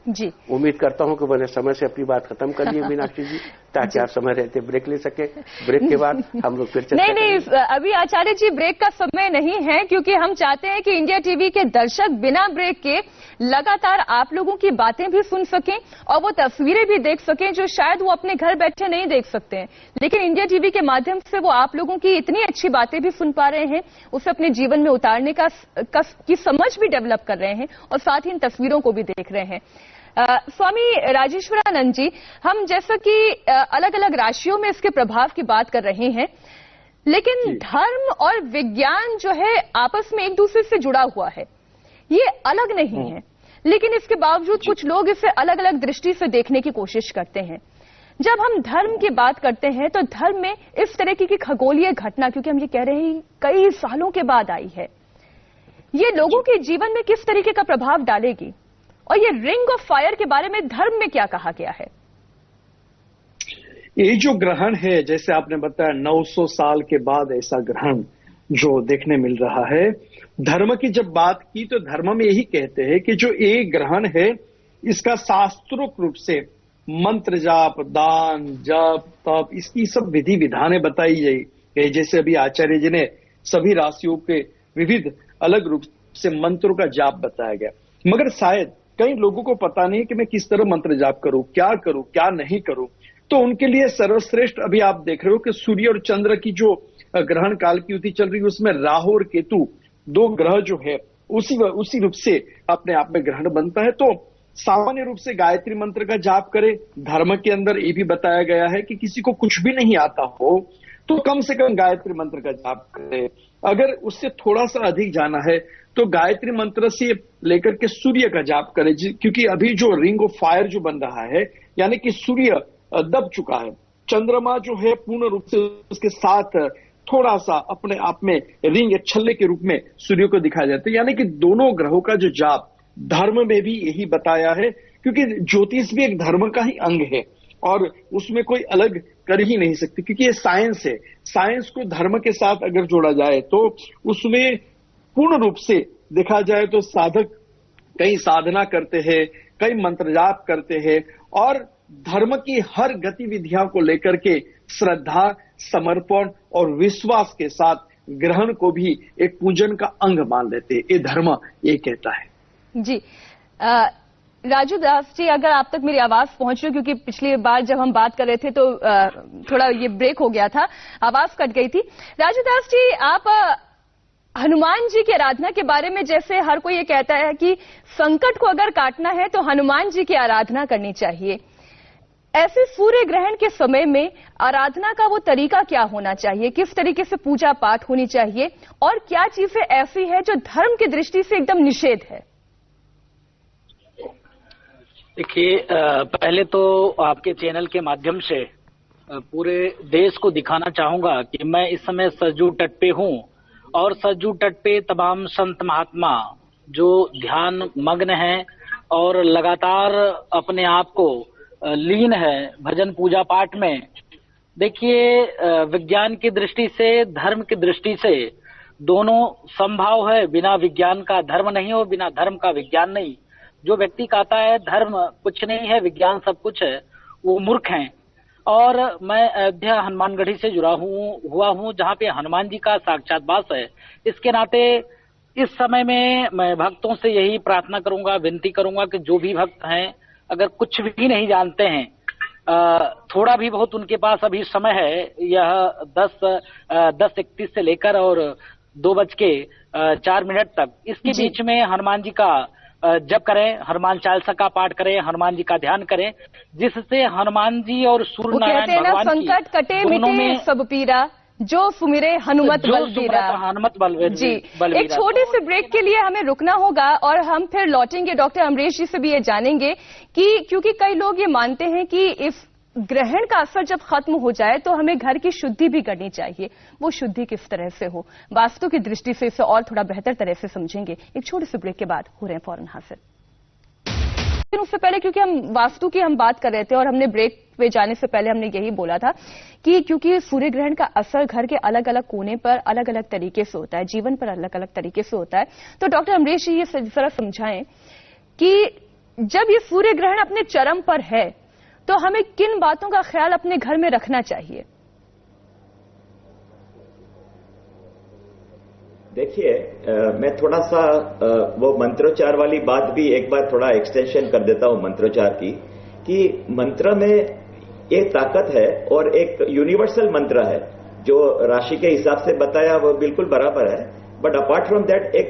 जी उम्मीद करता हूं कि मैंने समय से अपनी बात खत्म कर ली मीनाक्षी जी, ताकि आप समय रहते ब्रेक ले सके। ब्रेक के बाद हम लोग फिर चर्चा नहीं अभी आचार्य जी ब्रेक का समय नहीं है, क्योंकि हम चाहते हैं कि इंडिया टीवी के दर्शक बिना ब्रेक के लगातार आप लोगों की बातें भी सुन सकें और वो तस्वीरें भी देख सकें जो शायद वो अपने घर बैठे नहीं देख सकते हैं, लेकिन इंडिया टीवी के माध्यम से वो आप लोगों की इतनी अच्छी बातें भी सुन पा रहे हैं, उसे अपने जीवन में उतारने की समझ भी डेवलप कर रहे हैं और साथ ही इन तस्वीरों को भी देख रहे हैं। स्वामी राजेश्वरानंद जी, हम जैसा कि अलग अलग राशियों में इसके प्रभाव की बात कर रहे हैं, लेकिन धर्म और विज्ञान जो है आपस में एक दूसरे से जुड़ा हुआ है, ये अलग नहीं है, लेकिन इसके बावजूद कुछ लोग इसे अलग अलग दृष्टि से देखने की कोशिश करते हैं। जब हम धर्म की बात करते हैं तो धर्म में इस तरह की खगोलीय घटना, क्योंकि हम ये कह रहे हैं कई सालों के बाद आई है, ये लोगों के जीवन में किस तरीके का प्रभाव डालेगी, और ये रिंग ऑफ फायर के बारे में धर्म में क्या कहा गया है? ये जो ग्रहण है, जैसे आपने बताया 900 साल के बाद ऐसा ग्रहण जो देखने मिल रहा है, धर्म की जब बात की तो धर्म में यही कहते हैं कि जो ये ग्रहण है इसका शास्त्रोक्त रूप से मंत्र जाप, दान, जप, तप, इसकी सब विधि विधानें बताई गई। जैसे अभी आचार्य जी ने सभी राशियों के विविध अलग रूप से मंत्रों का जाप बताया गया, मगर शायद कई लोगों को पता नहीं कि मैं किस तरह मंत्र जाप करूं, क्या नहीं करूं। तो उनके लिए सर्वश्रेष्ठ अभी आप देख रहे हो कि सूर्य और चंद्र की जो ग्रहण काल की युति चल रही है, उसमें राहु और केतु 2 ग्रह जो है उसी रूप से अपने आप में ग्रहण बनता है। तो सामान्य रूप से गायत्री मंत्र का जाप करे। धर्म के अंदर ये भी बताया गया है कि किसी को कुछ भी नहीं आता हो तो कम से कम गायत्री मंत्र का जाप करे। अगर उससे थोड़ा सा अधिक जाना है तो गायत्री मंत्र से लेकर के सूर्य का जाप करे, क्योंकि अभी जो रिंग ऑफ फायर जो बन रहा है, यानी कि सूर्य दब चुका है, चंद्रमा जो है पूर्ण रूप से उसके साथ थोड़ा सा अपने आप में रिंग या छल्ले के रूप में सूर्य को दिखाया जाता है। यानी कि दोनों ग्रहों का जो जाप धर्म में भी यही बताया है, क्योंकि ज्योतिष भी एक धर्म का ही अंग है और उसमें कोई अलग कर ही नहीं सकती, क्योंकि ये साइंस है। साइंस को धर्म के साथ अगर जोड़ा जाए तो उसमें पूर्ण रूप से देखा जाए तो साधक कई साधना करते हैं, कई मंत्र जाप करते हैं और धर्म की हर गतिविधियों को लेकर के श्रद्धा, समर्पण और विश्वास के साथ ग्रहण को भी एक पूजन का अंग मान लेते हैं। ये धर्म ये कहता है। जी राजू दास जी, अगर आप तक मेरी आवाज पहुंच रही, क्योंकि पिछली बार जब हम बात कर रहे थे तो थोड़ा ये ब्रेक हो गया था, आवाज कट गई थी। राजू दास जी, आप हनुमान जी की आराधना के बारे में, जैसे हर कोई ये कहता है कि संकट को अगर काटना है तो हनुमान जी की आराधना करनी चाहिए, ऐसे सूर्य ग्रहण के समय में आराधना का वो तरीका क्या होना चाहिए, किस तरीके से पूजा पाठ होनी चाहिए और क्या चीजें ऐसी है जो धर्म की दृष्टि से एकदम निषेध है? देखिए, पहले तो आपके चैनल के माध्यम से पूरे देश को दिखाना चाहूंगा कि मैं इस समय सरजू तट पे हूं और सरजू तट पे तमाम संत महात्मा जो ध्यान मग्न हैं और लगातार अपने आप को लीन है भजन पूजा पाठ में। देखिए, विज्ञान की दृष्टि से, धर्म की दृष्टि से दोनों संभव है। बिना विज्ञान का धर्म नहीं और बिना धर्म का विज्ञान नहीं। जो व्यक्ति कहता है धर्म कुछ नहीं है, विज्ञान सब कुछ है, वो मूर्ख हैं। और मैं अयोध्या हनुमानगढ़ी से जुड़ा हुआ हूँ जहाँ पे हनुमान जी का साक्षात वास है। इसके नाते इस समय में मैं भक्तों से यही प्रार्थना करूंगा, विनती करूंगा कि जो भी भक्त हैं, अगर कुछ भी नहीं जानते हैं, थोड़ा भी बहुत उनके पास अभी समय है, यह 10:31 से लेकर और 2:04 तक, इसके बीच में हनुमान जी का जप करें, हनुमान चालीसा का पाठ करें, हनुमान जी का ध्यान करें, जिससे हनुमान जी और सूर्य नारायण भगवान संकट कटे मिटे सब पीरा, जो सुमिरे हनुमत बलबीरा। हनुमत बलबीरा जी, एक छोटे से ब्रेक के लिए हमें रुकना होगा और हम फिर लौटेंगे। डॉक्टर अमरीश जी से भी ये जानेंगे कि क्योंकि कई लोग ये मानते हैं कि इस ग्रहण का असर जब खत्म हो जाए तो हमें घर की शुद्धि भी करनी चाहिए। वो शुद्धि किस तरह से हो, वास्तु की दृष्टि से इसे और थोड़ा बेहतर तरह से समझेंगे। एक छोटे से ब्रेक के बाद हो रहे हैं फौरन हासिल। लेकिन उससे पहले, क्योंकि हम वास्तु की बात कर रहे थे और हमने ब्रेक पे जाने से पहले हमने यही बोला था कि क्योंकि सूर्य ग्रहण का असर घर के अलग अलग कोने पर अलग अलग तरीके से होता है, जीवन पर अलग अलग तरीके से होता है, तो डॉक्टर अमरीश जी ये जरा समझाएं कि जब ये सूर्य ग्रहण अपने चरम पर है तो हमें किन बातों का ख्याल अपने घर में रखना चाहिए? देखिए, मैं थोड़ा सा वो मंत्रोच्चार वाली बात भी एक बार थोड़ा एक्सटेंशन कर देता हूं मंत्रोच्चार की, कि मंत्र में एक ताकत है और एक यूनिवर्सल मंत्र है जो राशि के हिसाब से बताया वो बिल्कुल बराबर है, बट अपार्ट फ्रॉम दैट एक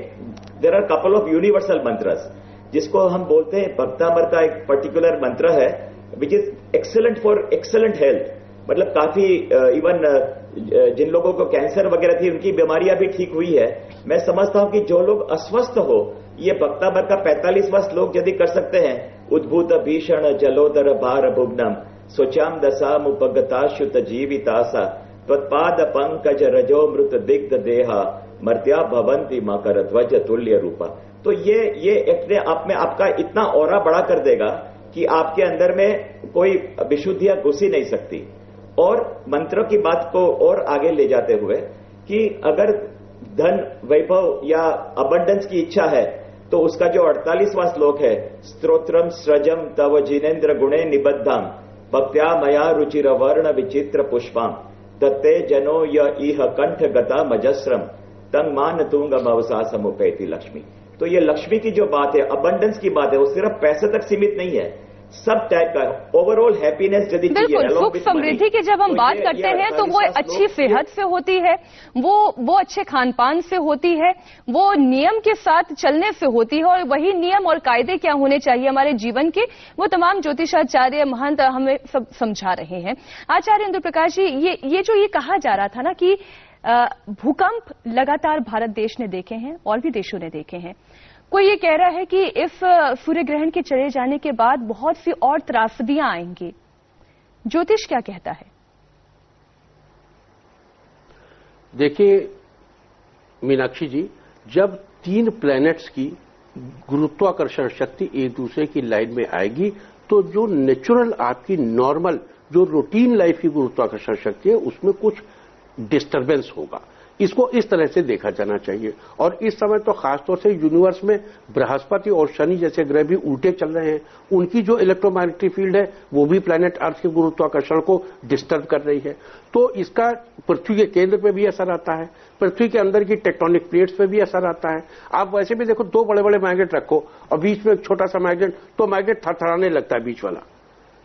there are couple of universal mantras जिसको हम बोलते हैं भक्तामर का एक पर्टिकुलर मंत्र है which is excellent for excellent health. मतलब काफी इवन जिन लोगों को कैंसर वगैरह थी उनकी बीमारियां भी ठीक हुई है। मैं समझता हूं कि जो लोग अस्वस्थ हो, ये भक्तामर का 45वां श्लोक यदि कर सकते हैं, उद्भूत भीषण जलोदर भार भुग्नम स्वचाम दशाम उपगताश्युत जीवितासा त्वत्पाद पंकज रजो मृत दिग्ध देहा मर्त्या भवंती मकर ध्वज तुल्य रूपा। तो ये अपने आप में आपका इतना औरा बड़ा कर देगा कि आपके अंदर में कोई विशुद्धियां घुस ही नहीं सकती। और मंत्र की बात को और आगे ले जाते हुए कि अगर धन, वैभव या अबंडेंस की इच्छा है तो उसका जो 48वां श्लोक है, स्तोत्रम सृजम तव जिनेन्द्र गुणे निबद्धाम भक्त्या मया रुचिर वर्ण विचित्र पुष्पाम दत्ते जनो य इह कंठ गता मजस्रम तंग मान तुंगम अवसा समुपैति लक्ष्मी। तो ये लक्ष्मी की जो बात है, अबंडेंस की बात है, वो सिर्फ पैसे तक सीमित नहीं है, सब टाइप का ओवरऑल हैप्पीनेस यदि बिल्कुल सुख समृद्धि की जब हम बात करते हैं तो वो अच्छी सेहत से होती है, वो अच्छे खान पान से होती है, वो नियम के साथ चलने से होती है। और वही नियम और कायदे क्या होने चाहिए हमारे जीवन के, वो तमाम ज्योतिषाचार्य महंत हमें सब समझा रहे हैं। आचार्य इंद्र प्रकाश जी, ये जो ये कहा जा रहा था ना कि भूकंप लगातार भारत देश ने देखे हैं और भी देशों ने देखे हैं, कोई ये कह रहा है कि इस सूर्य ग्रहण के चले जाने के बाद बहुत सी और त्रासदियां आएंगी, ज्योतिष क्या कहता है? देखिए मीनाक्षी जी, जब 3 प्लैनेट्स की गुरुत्वाकर्षण शक्ति एक दूसरे की लाइन में आएगी तो जो नेचुरल आपकी नॉर्मल जो रूटीन लाइफ की गुरुत्वाकर्षण शक्ति है उसमें कुछ डिस्टरबेंस होगा। इसको इस तरह से देखा जाना चाहिए। और इस समय तो खासतौर से यूनिवर्स में बृहस्पति और शनि जैसे ग्रह भी उल्टे चल रहे हैं, उनकी जो इलेक्ट्रोमैग्नेटिक फील्ड है वो भी प्लैनेट अर्थ के गुरुत्वाकर्षण को डिस्टर्ब कर रही है। तो इसका पृथ्वी के केंद्र पे भी असर आता है, पृथ्वी के अंदर की टेक्टोनिक प्लेट्स पे भी असर आता है। आप वैसे भी देखो, दो बड़े बड़े मैग्नेट रखो और बीच में एक छोटा सा मैग्नेट, तो मैग्नेट थरथराने लगता है बीच वाला,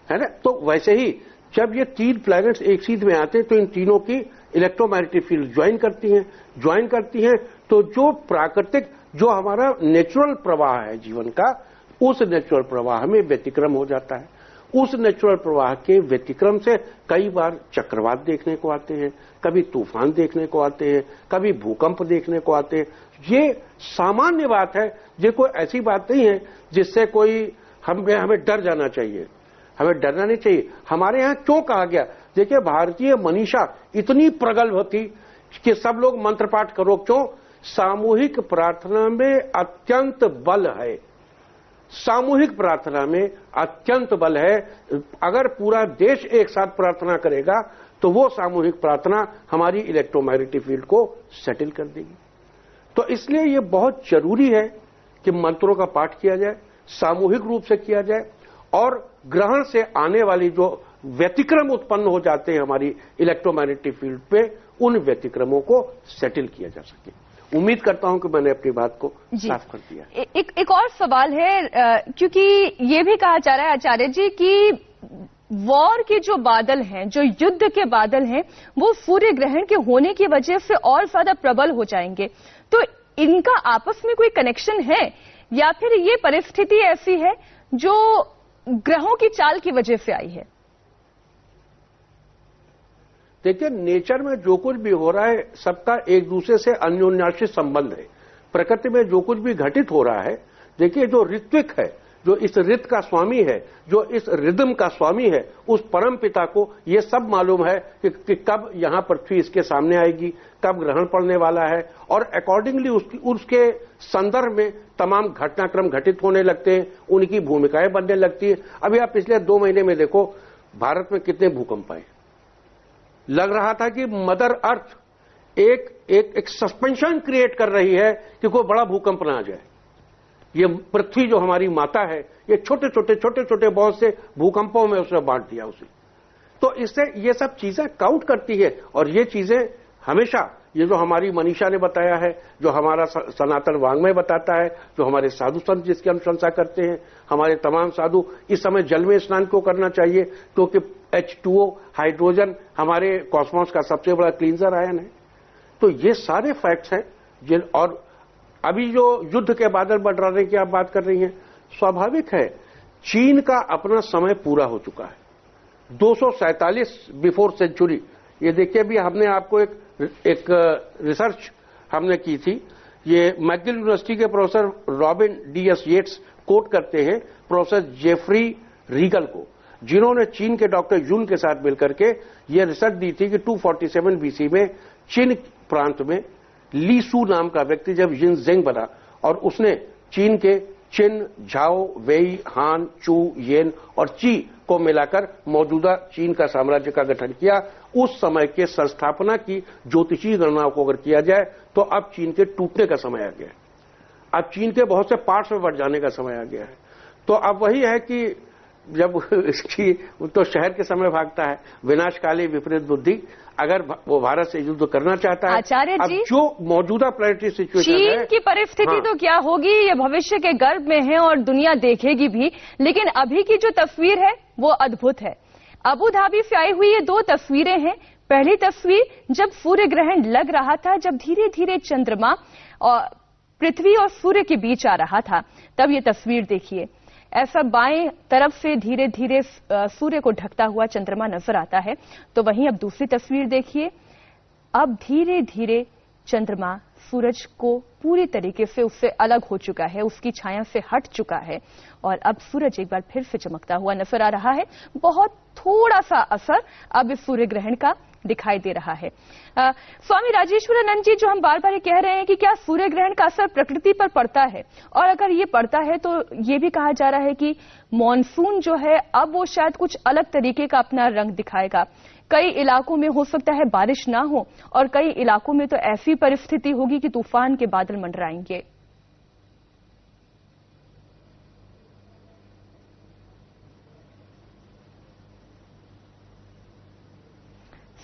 है ना। तो वैसे ही जब ये तीन प्लैनेट्स एक सीध में आते हैं तो इन तीनों की इलेक्ट्रोमैग्नेटिक फील्ड ज्वाइन करती हैं तो जो प्राकृतिक जो हमारा नेचुरल प्रवाह है जीवन का, उस नेचुरल प्रवाह में व्यतिक्रम हो जाता है। उस नेचुरल प्रवाह के व्यतिक्रम से कई बार चक्रवात देखने को आते हैं, कभी तूफान देखने को आते हैं, कभी भूकंप देखने को आते हैं। ये सामान्य बात है, ये कोई ऐसी बात नहीं है जिससे कोई हमें डर जाना चाहिए, हमें डरना नहीं चाहिए। हमारे यहां क्यों कहा गया, देखिए भारतीय मनीषा इतनी प्रगल्भ थी कि सब लोग मंत्र पाठ करो, क्यों? सामूहिक प्रार्थना में अत्यंत बल है, सामूहिक प्रार्थना में अत्यंत बल है। अगर पूरा देश एक साथ प्रार्थना करेगा तो वो सामूहिक प्रार्थना हमारी इलेक्ट्रोमैग्नेटिक फील्ड को सेटल कर देगी। तो इसलिए ये बहुत जरूरी है कि मंत्रों का पाठ किया जाए, सामूहिक रूप से किया जाए, और ग्रहण से आने वाली जो व्यतिक्रम उत्पन्न हो जाते हैं हमारी इलेक्ट्रोमैग्नेटिक फील्ड पे, उन व्यतिक्रमों को सेटल किया जा सके। उम्मीद करता हूं कि मैंने अपनी बात को साफ कर दिया। एक और सवाल है, क्योंकि ये भी कहा जा रहा है आचार्य जी कि वॉर के जो बादल हैं, जो युद्ध के बादल हैं, वो सूर्य ग्रहण के होने की वजह से और ज्यादा प्रबल हो जाएंगे। तो इनका आपस में कोई कनेक्शन है या फिर ये परिस्थिति ऐसी है जो ग्रहों की चाल की वजह से आई है? देखिए, नेचर में जो कुछ भी हो रहा है सबका एक दूसरे से अन्योन्याश्रित संबंध है। प्रकृति में जो कुछ भी घटित हो रहा है, देखिए जो ऋत्विक है, जो इस ऋत का स्वामी है, जो इस रिदम का स्वामी है, उस परम पिता को ये सब मालूम है कि कब यहां पृथ्वी इसके सामने आएगी, कब ग्रहण पड़ने वाला है, और अकॉर्डिंगली उसके संदर्भ में तमाम घटनाक्रम घटित होने लगते हैं, उनकी भूमिकाएं बनने लगती है। अभी आप पिछले 2 महीने में देखो भारत में कितने भूकंप आए। लग रहा था कि मदर अर्थ एक सस्पेंशन क्रिएट कर रही है कि कोई बड़ा भूकंप ना आ जाए। ये पृथ्वी जो हमारी माता है, ये छोटे छोटे बहुत से भूकंपों में उसने बांट दिया उसे। तो इससे ये सब चीजें काउंट करती है, और ये चीजें हमेशा, ये जो हमारी मनीषा ने बताया है, जो हमारा सनातन वांग्मय बताता है, जो हमारे साधु संत जिसकी अनुशंसा करते हैं, हमारे तमाम साधु इस समय जल में स्नान क्यों करना चाहिए, क्योंकि H2O हाइड्रोजन हमारे कॉस्मोस का सबसे बड़ा क्लींजर आयन है। तो ये सारे फैक्ट्स हैं। और अभी जो युद्ध के बादल मंडराने की आप बात कर रही हैं, स्वाभाविक है, चीन का अपना समय पूरा हो चुका है। 247 बिफोर सेंचुरी, ये देखिए, भी हमने आपको एक रिसर्च हमने की थी। ये मैकगिल यूनिवर्सिटी के professor Robin D.S. Yeats quote करते हैं प्रोफेसर जेफरी रीगल को, जिन्होंने चीन के डॉक्टर यून के साथ मिलकर के ये रिसर्च दी थी कि 247 बीसी में चीन प्रांत में ली सू नाम का व्यक्ति जब यिनजेंग बना, और उसने चीन के चिन, झाओ, वेई, हान, चू, येन और ची को मिलाकर मौजूदा चीन का साम्राज्य का गठन किया। उस समय के संस्थापना की ज्योतिषीय गणनाओं को अगर किया जाए तो अब चीन के टूटने का समय आ गया है, अब चीन के बहुत से पार्ट्स में बढ़ जाने का समय आ गया है। तो अब वही है कि जब इसकी तो शहर के समय भागता है, विनाशकाली विपरीत बुद्धि। अगर वो भारत से युद्ध करना चाहता है, आचार्य जी, अब जो मौजूदा प्लेनेटरी सिचुएशन है, चीन की परिस्थिति तो क्या होगी, ये भविष्य के गर्भ में है और दुनिया देखेगी भी, लेकिन अभी की जो तस्वीर है वो अद्भुत है। अबू धाबी से आई हुई ये 2 तस्वीरें हैं। पहली तस्वीर जब सूर्य ग्रहण लग रहा था, जब धीरे धीरे चंद्रमा और पृथ्वी और सूर्य के बीच आ रहा था, तब ये तस्वीर देखिए। ऐसा बाएं तरफ से धीरे धीरे सूर्य को ढकता हुआ चंद्रमा नजर आता है। तो वहीं अब दूसरी तस्वीर देखिए, अब धीरे धीरे चंद्रमा सूरज को पूरी तरीके से उससे अलग हो चुका है, उसकी छाया से हट चुका है और अब सूरज एक बार फिर से चमकता हुआ नजर आ रहा है। बहुत थोड़ा सा असर अब इस सूर्य ग्रहण का दिखाई दे रहा है। स्वामी राजेश्वरानंद जी, जो हम बार बार ये कह रहे हैं कि क्या सूर्य ग्रहण का असर प्रकृति पर पड़ता है, और अगर ये पड़ता है तो ये भी कहा जा रहा है कि मॉनसून जो है अब वो शायद कुछ अलग तरीके का अपना रंग दिखाएगा। कई इलाकों में हो सकता है बारिश ना हो और कई इलाकों में तो ऐसी परिस्थिति होगी कि तूफान के बादल मंडराएंगे।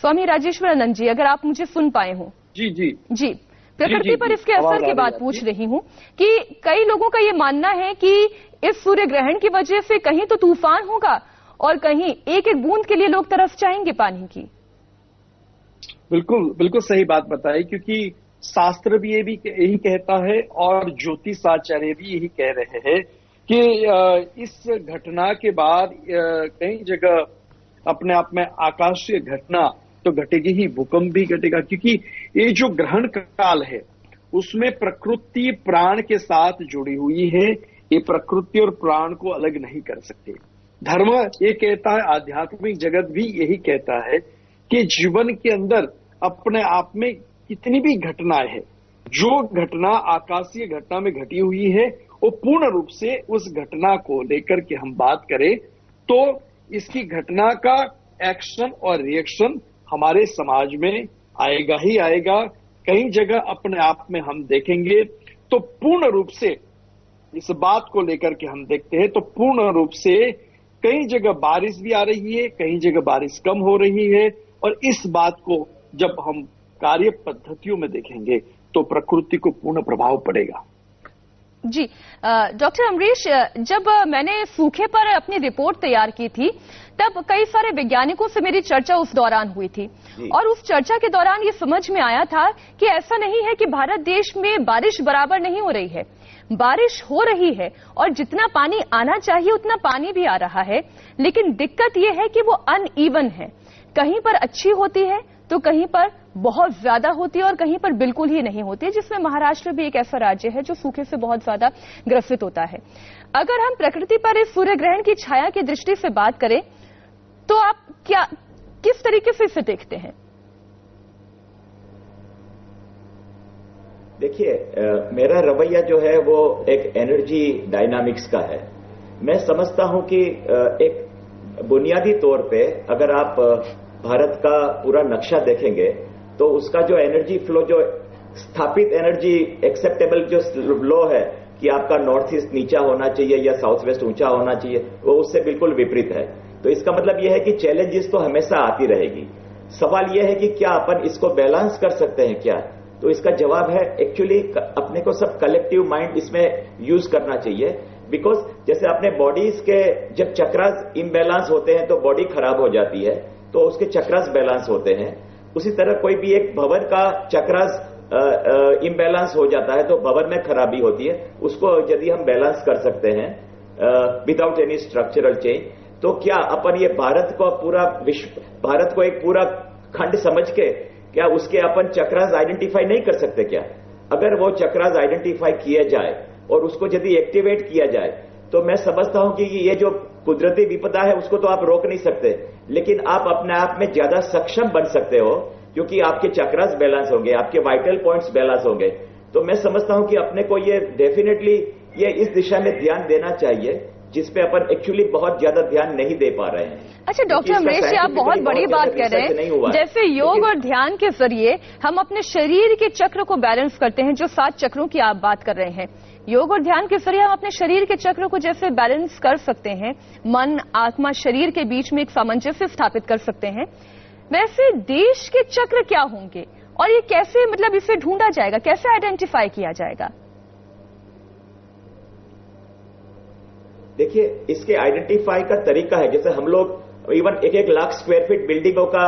स्वामी राजेश्वरानंद जी, अगर आप मुझे सुन पाए हो। जी जी जी, प्रकृति पर इसके असर की बात पूछ रही हूं कि कई लोगों का ये मानना है कि इस सूर्य ग्रहण की वजह से कहीं तो तूफान होगा और कहीं एक एक बूंद के लिए लोग तरस जाएंगे पानी की। बिल्कुल बिल्कुल सही बात बताई, क्योंकि शास्त्र भी यही कहता है और ज्योतिषाचार्य भी यही कह रहे हैं कि इस घटना के बाद कई जगह अपने आप में आकाशीय घटना तो घटेगी ही, भूकंप भी घटेगा, क्योंकि ये जो ग्रहण काल है उसमें प्रकृति प्राण के साथ जुड़ी हुई है। ये प्रकृति और प्राण को अलग नहीं कर सकते। धर्म ये कहता है, आध्यात्मिक जगत भी यही कहता है कि जीवन के अंदर अपने आप में कितनी भी घटनाएं है, जो घटना आकाशीय घटना में घटी हुई है वो पूर्ण रूप से उस घटना को लेकर के हम बात करें तो इसकी घटना का एक्शन और रिएक्शन हमारे समाज में आएगा ही आएगा। कई जगह अपने आप में हम देखेंगे तो पूर्ण रूप से इस बात को लेकर के हम देखते हैं तो पूर्ण रूप से कई जगह बारिश भी आ रही है, कई जगह बारिश कम हो रही है, और इस बात को जब हम कार्य पद्धतियों में देखेंगे तो प्रकृति को पूर्ण प्रभाव पड़ेगा। जी, डॉक्टर अमरीश, जब मैंने सूखे पर अपनी रिपोर्ट तैयार की थी तब कई सारे वैज्ञानिकों से मेरी चर्चा उस दौरान हुई थी और उस चर्चा के दौरान ये समझ में आया था कि ऐसा नहीं है कि भारत देश में बारिश बराबर नहीं हो रही है, बारिश हो रही है और जितना पानी आना चाहिए उतना पानी भी आ रहा है, लेकिन दिक्कत ये है कि वो अनइवन है। कहीं पर अच्छी होती है तो कहीं पर बहुत ज्यादा होती है और कहीं पर बिल्कुल ही नहीं होती है, जिसमें महाराष्ट्र भी एक ऐसा राज्य है जो सूखे से बहुत ज्यादा ग्रसित होता है। अगर हम प्रकृति पर इस सूर्य ग्रहण की छाया की दृष्टि से बात करें तो आप किस तरीके से इसे देखते हैं? देखिए, मेरा रवैया जो है वो एक एनर्जी डायनामिक्स का है। मैं समझता हूं कि एक बुनियादी तौर पे अगर आप भारत का पूरा नक्शा देखेंगे तो उसका जो एनर्जी फ्लो, जो स्थापित एनर्जी एक्सेप्टेबल जो फ्लो है कि आपका नॉर्थ ईस्ट नीचा होना चाहिए या साउथ वेस्ट ऊंचा होना चाहिए, वो उससे बिल्कुल विपरीत है। तो इसका मतलब यह है कि चैलेंजेस तो हमेशा आती रहेगी। सवाल यह है कि क्या अपन इसको बैलेंस कर सकते हैं क्या? तो इसका जवाब है एक्चुअली अपने को सब कलेक्टिव माइंड इसमें यूज करना चाहिए। बिकॉज जैसे अपने बॉडीज के जब चक्रास इम्बैलेंस होते हैं तो बॉडी खराब हो जाती है, तो उसके चक्रास बैलेंस होते हैं। उसी तरह कोई भी एक भवन का चक्रास इम्बैलेंस हो जाता है तो भवन में खराबी होती है। उसको यदि हम बैलेंस कर सकते हैं विदाउट एनी स्ट्रक्चरल चेंज, तो क्या अपन ये भारत को एक पूरा खंड समझ के क्या उसके अपन चक्रास आइडेंटिफाई नहीं कर सकते क्या? अगर वो चक्रास आइडेंटिफाई किया जाए और उसको यदि एक्टिवेट किया जाए तो मैं समझता हूं कि ये जो कुदरती विपदा है उसको तो आप रोक नहीं सकते, लेकिन आप अपने आप में ज्यादा सक्षम बन सकते हो क्योंकि आपके चक्रास बैलेंस होंगे, आपके वाइटल पॉइंट्स बैलेंस होंगे। तो मैं समझता हूं कि अपने को ये डेफिनेटली ये इस दिशा में ध्यान देना चाहिए जिसपे अपन एक्चुअली बहुत ज्यादा ध्यान नहीं दे पा रहे हैं। अच्छा डॉक्टर अमरीश जी, आप बहुत बड़ी बात कह रहे हैं। जैसे योग और ध्यान के जरिए हम अपने शरीर के चक्र को बैलेंस करते हैं, जो 7 चक्रों की आप बात कर रहे हैं। योग और ध्यान के जरिए हम अपने शरीर के चक्र को जैसे बैलेंस कर सकते हैं, मन आत्मा शरीर के बीच में एक सामंजस्य स्थापित कर सकते हैं, वैसे देश के चक्र क्या होंगे और ये कैसे, मतलब इसे ढूंढा जाएगा, कैसे आइडेंटिफाई किया जाएगा? देखिए, इसके आइडेंटिफाई का तरीका है, जैसे हम लोग इवन 1-1 लाख स्क्वायर फीट बिल्डिंगों का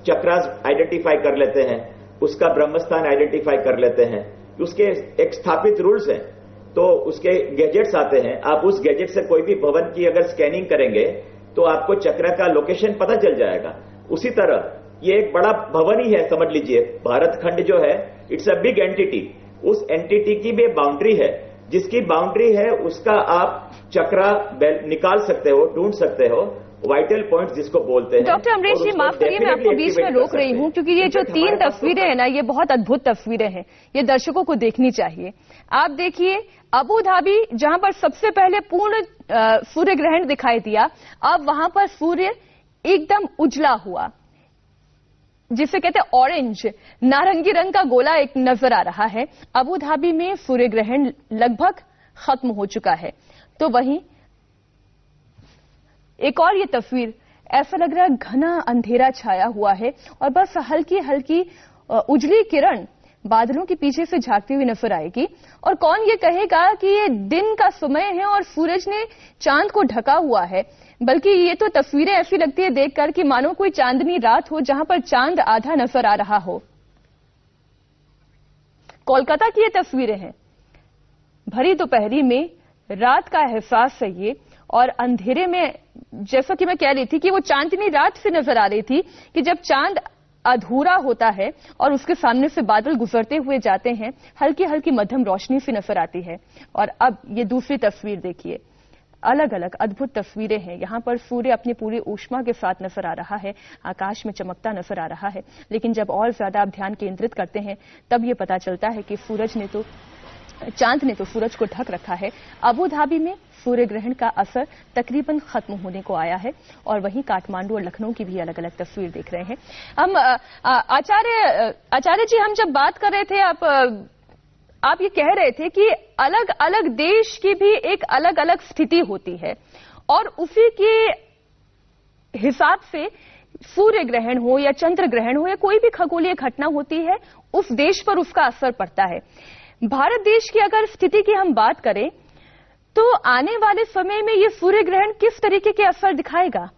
चक्रास आइडेंटिफाई कर लेते हैं, उसका ब्रह्मस्थान आइडेंटिफाई कर लेते हैं, उसके एक स्थापित रूल्स हैं, तो उसके गैजेट्स आते हैं। आप उस गैजेट से कोई भी भवन की अगर स्कैनिंग करेंगे तो आपको चक्र का लोकेशन पता चल जाएगा। उसी तरह ये एक बड़ा भवन ही है, समझ लीजिए भारत खंड जो है इट्स अ बिग एंटिटी। उस एंटिटी की भी बाउंड्री है, जिसकी बाउंड्री है उसका आप चक्रा निकाल सकते हो, ढूंढ सकते हो, वाइटल पॉइंट जिसको बोलते हैं। डॉक्टर अमरीश जी, माफ करिए मैं आपको बीच में रोक रही हूं, क्योंकि ये जो 3 तस्वीरें हैं ना, ये बहुत अद्भुत तस्वीरें हैं, ये दर्शकों को देखनी चाहिए। आप देखिए अबू धाबी, जहां पर सबसे पहले पूर्ण सूर्य ग्रहण दिखाई दिया, अब वहां पर सूर्य एकदम उजला हुआ, जिसे कहते हैं ऑरेंज, नारंगी रंग का गोला एक नजर आ रहा है। अबू धाबी में सूर्य ग्रहण लगभग खत्म हो चुका है। तो वहीं एक और ये तस्वीर, ऐसा लग रहा है घना अंधेरा छाया हुआ है और बस हल्की हल्की उजली किरण बादलों के पीछे से झांकती हुई नजर आएगी। और कौन ये कहेगा कि ये दिन का समय है और सूरज ने चांद को ढका हुआ है, बल्कि ये तो तस्वीरें ऐसी लगती है देखकर कि मानो कोई चांदनी रात हो जहां पर चांद आधा नजर आ रहा हो। कोलकाता की ये तस्वीरें हैं, भरी दोपहरी में रात का एहसास है ये, और अंधेरे में जैसा कि मैं कह रही थी कि वो चांदनी रात से नजर आ रही थी कि जब चांद अधूरा होता है और उसके सामने से बादल गुजरते हुए जाते हैं, हल्की हल्की मध्यम रोशनी सी नजर आती है। और अब ये दूसरी तस्वीर देखिए, अलग अलग अद्भुत तस्वीरें हैं। यहां पर सूर्य अपनी पूरी ऊष्मा के साथ नजर आ रहा है, आकाश में चमकता नजर आ रहा है। लेकिन जब और ज्यादा आप ध्यान केंद्रित करते हैं तब ये पता चलता है कि चांद ने तो सूरज को ढक रखा है। अबू धाबी में सूर्य ग्रहण का असर तकरीबन खत्म होने को आया है, और वहीं काठमांडू और लखनऊ की भी अलग अलग तस्वीर देख रहे हैं हम। आचार्य जी, हम जब बात कर रहे थे, आप ये कह रहे थे कि अलग अलग देश की भी एक अलग अलग स्थिति होती है और उसी के हिसाब से सूर्य ग्रहण हो या चंद्र ग्रहण हो या कोई भी खगोलीय घटना होती है, उस देश पर उसका असर पड़ता है। भारत देश की अगर स्थिति की हम बात करें तो आने वाले समय में ये सूर्य ग्रहण किस तरीके के असर दिखाएगा?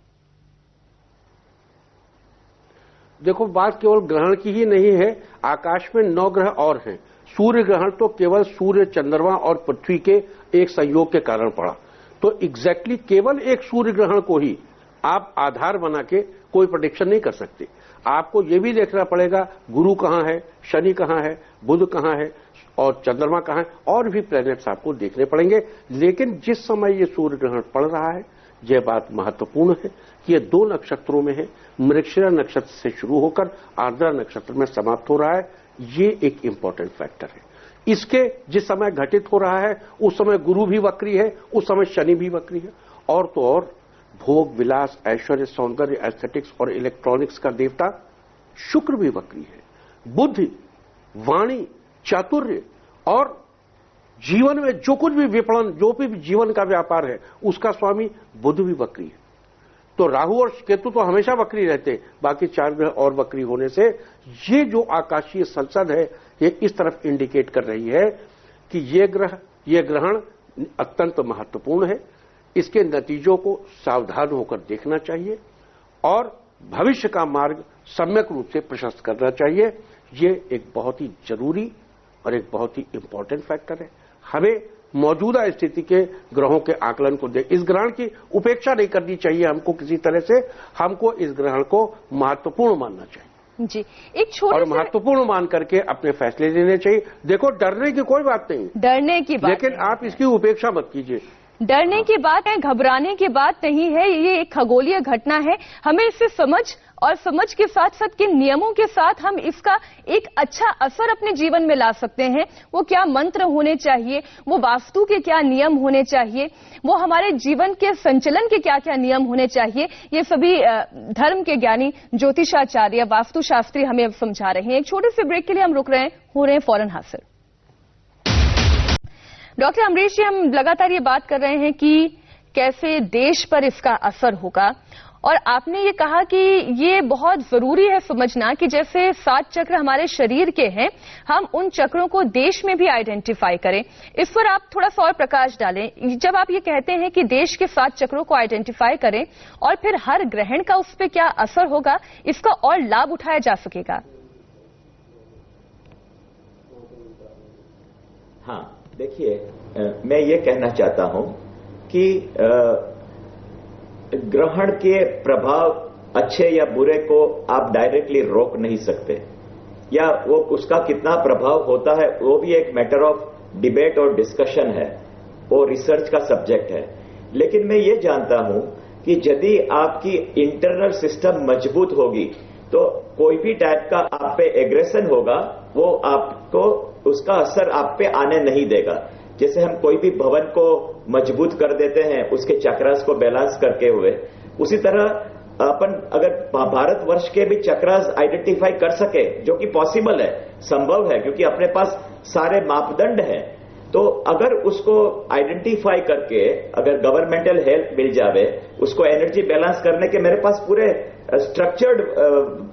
देखो, बात केवल ग्रहण की ही नहीं है, आकाश में 9 ग्रह और हैं। सूर्य ग्रहण तो केवल सूर्य, चंद्रमा और पृथ्वी के एक संयोग के कारण पड़ा। तो एग्जैक्टली केवल एक सूर्य ग्रहण को ही आप आधार बना के कोई प्रेडिक्शन नहीं कर सकते। आपको यह भी देखना पड़ेगा गुरु कहां है, शनि कहां है, बुध कहां है और चंद्रमा कहां है, और भी प्लैनेट्स आपको देखने पड़ेंगे। लेकिन जिस समय ये सूर्य ग्रहण पड़ रहा है, यह बात महत्वपूर्ण है कि ये 2 नक्षत्रों में है। मृगशिरा नक्षत्र से शुरू होकर आर्द्रा नक्षत्र में समाप्त हो रहा है। ये एक इंपॉर्टेंट फैक्टर है। इसके जिस समय घटित हो रहा है उस समय गुरु भी वक्री है, उस समय शनि भी वक्री है, और तो और भोग विलास, ऐश्वर्य, सौंदर्य, एस्थेटिक्स और इलेक्ट्रॉनिक्स का देवता शुक्र भी वक्री है। बुद्धि, वाणी, चातुर्य और जीवन में जो कुछ भी विपणन, जो भी जीवन का व्यापार है, उसका स्वामी बुध भी वक्री है। तो राहु और केतु तो हमेशा वक्री रहते हैं, बाकी 4 ग्रह और वक्री होने से ये जो आकाशीय संसद है ये इस तरफ इंडिकेट कर रही है कि ये ग्रहण अत्यंत महत्वपूर्ण है। इसके नतीजों को सावधान होकर देखना चाहिए और भविष्य का मार्ग सम्यक रूप से प्रशस्त करना चाहिए। ये एक बहुत ही जरूरी और एक बहुत ही इंपॉर्टेंट फैक्टर है। हमें मौजूदा स्थिति के ग्रहों के आकलन को इस ग्रहण की उपेक्षा नहीं करनी चाहिए। हमको किसी तरह से हमको इस ग्रहण को महत्वपूर्ण मानना चाहिए जी। एक छोटे और महत्वपूर्ण मान करके अपने फैसले लेने चाहिए। देखो, डरने की कोई बात नहीं, डरने की बात, लेकिन आप इसकी उपेक्षा मत कीजिए। डरने की बात है, घबराने की बात नहीं है। ये एक खगोलीय घटना है, हमें इससे समझ के साथ साथ किन नियमों के साथ हम इसका एक अच्छा असर अपने जीवन में ला सकते हैं, वो क्या मंत्र होने चाहिए, वो वास्तु के क्या नियम होने चाहिए, वो हमारे जीवन के संचलन के क्या क्या नियम होने चाहिए, ये सभी धर्म के ज्ञानी, ज्योतिषाचार्य, वास्तुशास्त्री हमें समझा रहे हैं। एक छोटे से ब्रेक के लिए हम रुक रहे हैं, हो रहे हैं फौरन हासिल। डॉक्टर अमरीश जी, हम लगातार ये बात कर रहे हैं कि कैसे देश पर इसका असर होगा, और आपने ये कहा कि ये बहुत जरूरी है समझना कि जैसे 7 चक्र हमारे शरीर के हैं, हम उन चक्रों को देश में भी आइडेंटिफाई करें। इस पर आप थोड़ा सा और प्रकाश डालें। जब आप ये कहते हैं कि देश के 7 चक्रों को आइडेंटिफाई करें और फिर हर ग्रहण का उस पर क्या असर होगा, इसका और लाभ उठाया जा सकेगा? हाँ, देखिए, मैं ये कहना चाहता हूं कि ग्रहण के प्रभाव अच्छे या बुरे को आप डायरेक्टली रोक नहीं सकते, या वो उसका कितना प्रभाव होता है वो भी एक मैटर ऑफ डिबेट और डिस्कशन है, वो रिसर्च का सब्जेक्ट है। लेकिन मैं ये जानता हूं कि यदि आपकी इंटरनल सिस्टम मजबूत होगी तो कोई भी टाइप का आप पे एग्रेशन होगा वो आपको उसका असर आप पे आने नहीं देगा। जैसे हम कोई भी भवन को मजबूत कर देते हैं उसके चक्रास को बैलेंस करके हुए, उसी तरह अपन अगर भारतवर्ष के भी चक्रास आइडेंटिफाई कर सके, जो कि पॉसिबल है, संभव है, क्योंकि अपने पास सारे मापदंड हैं, तो अगर उसको आइडेंटिफाई करके अगर गवर्नमेंटल हेल्प मिल जावे, उसको एनर्जी बैलेंस करने के मेरे पास पूरे स्ट्रक्चर्ड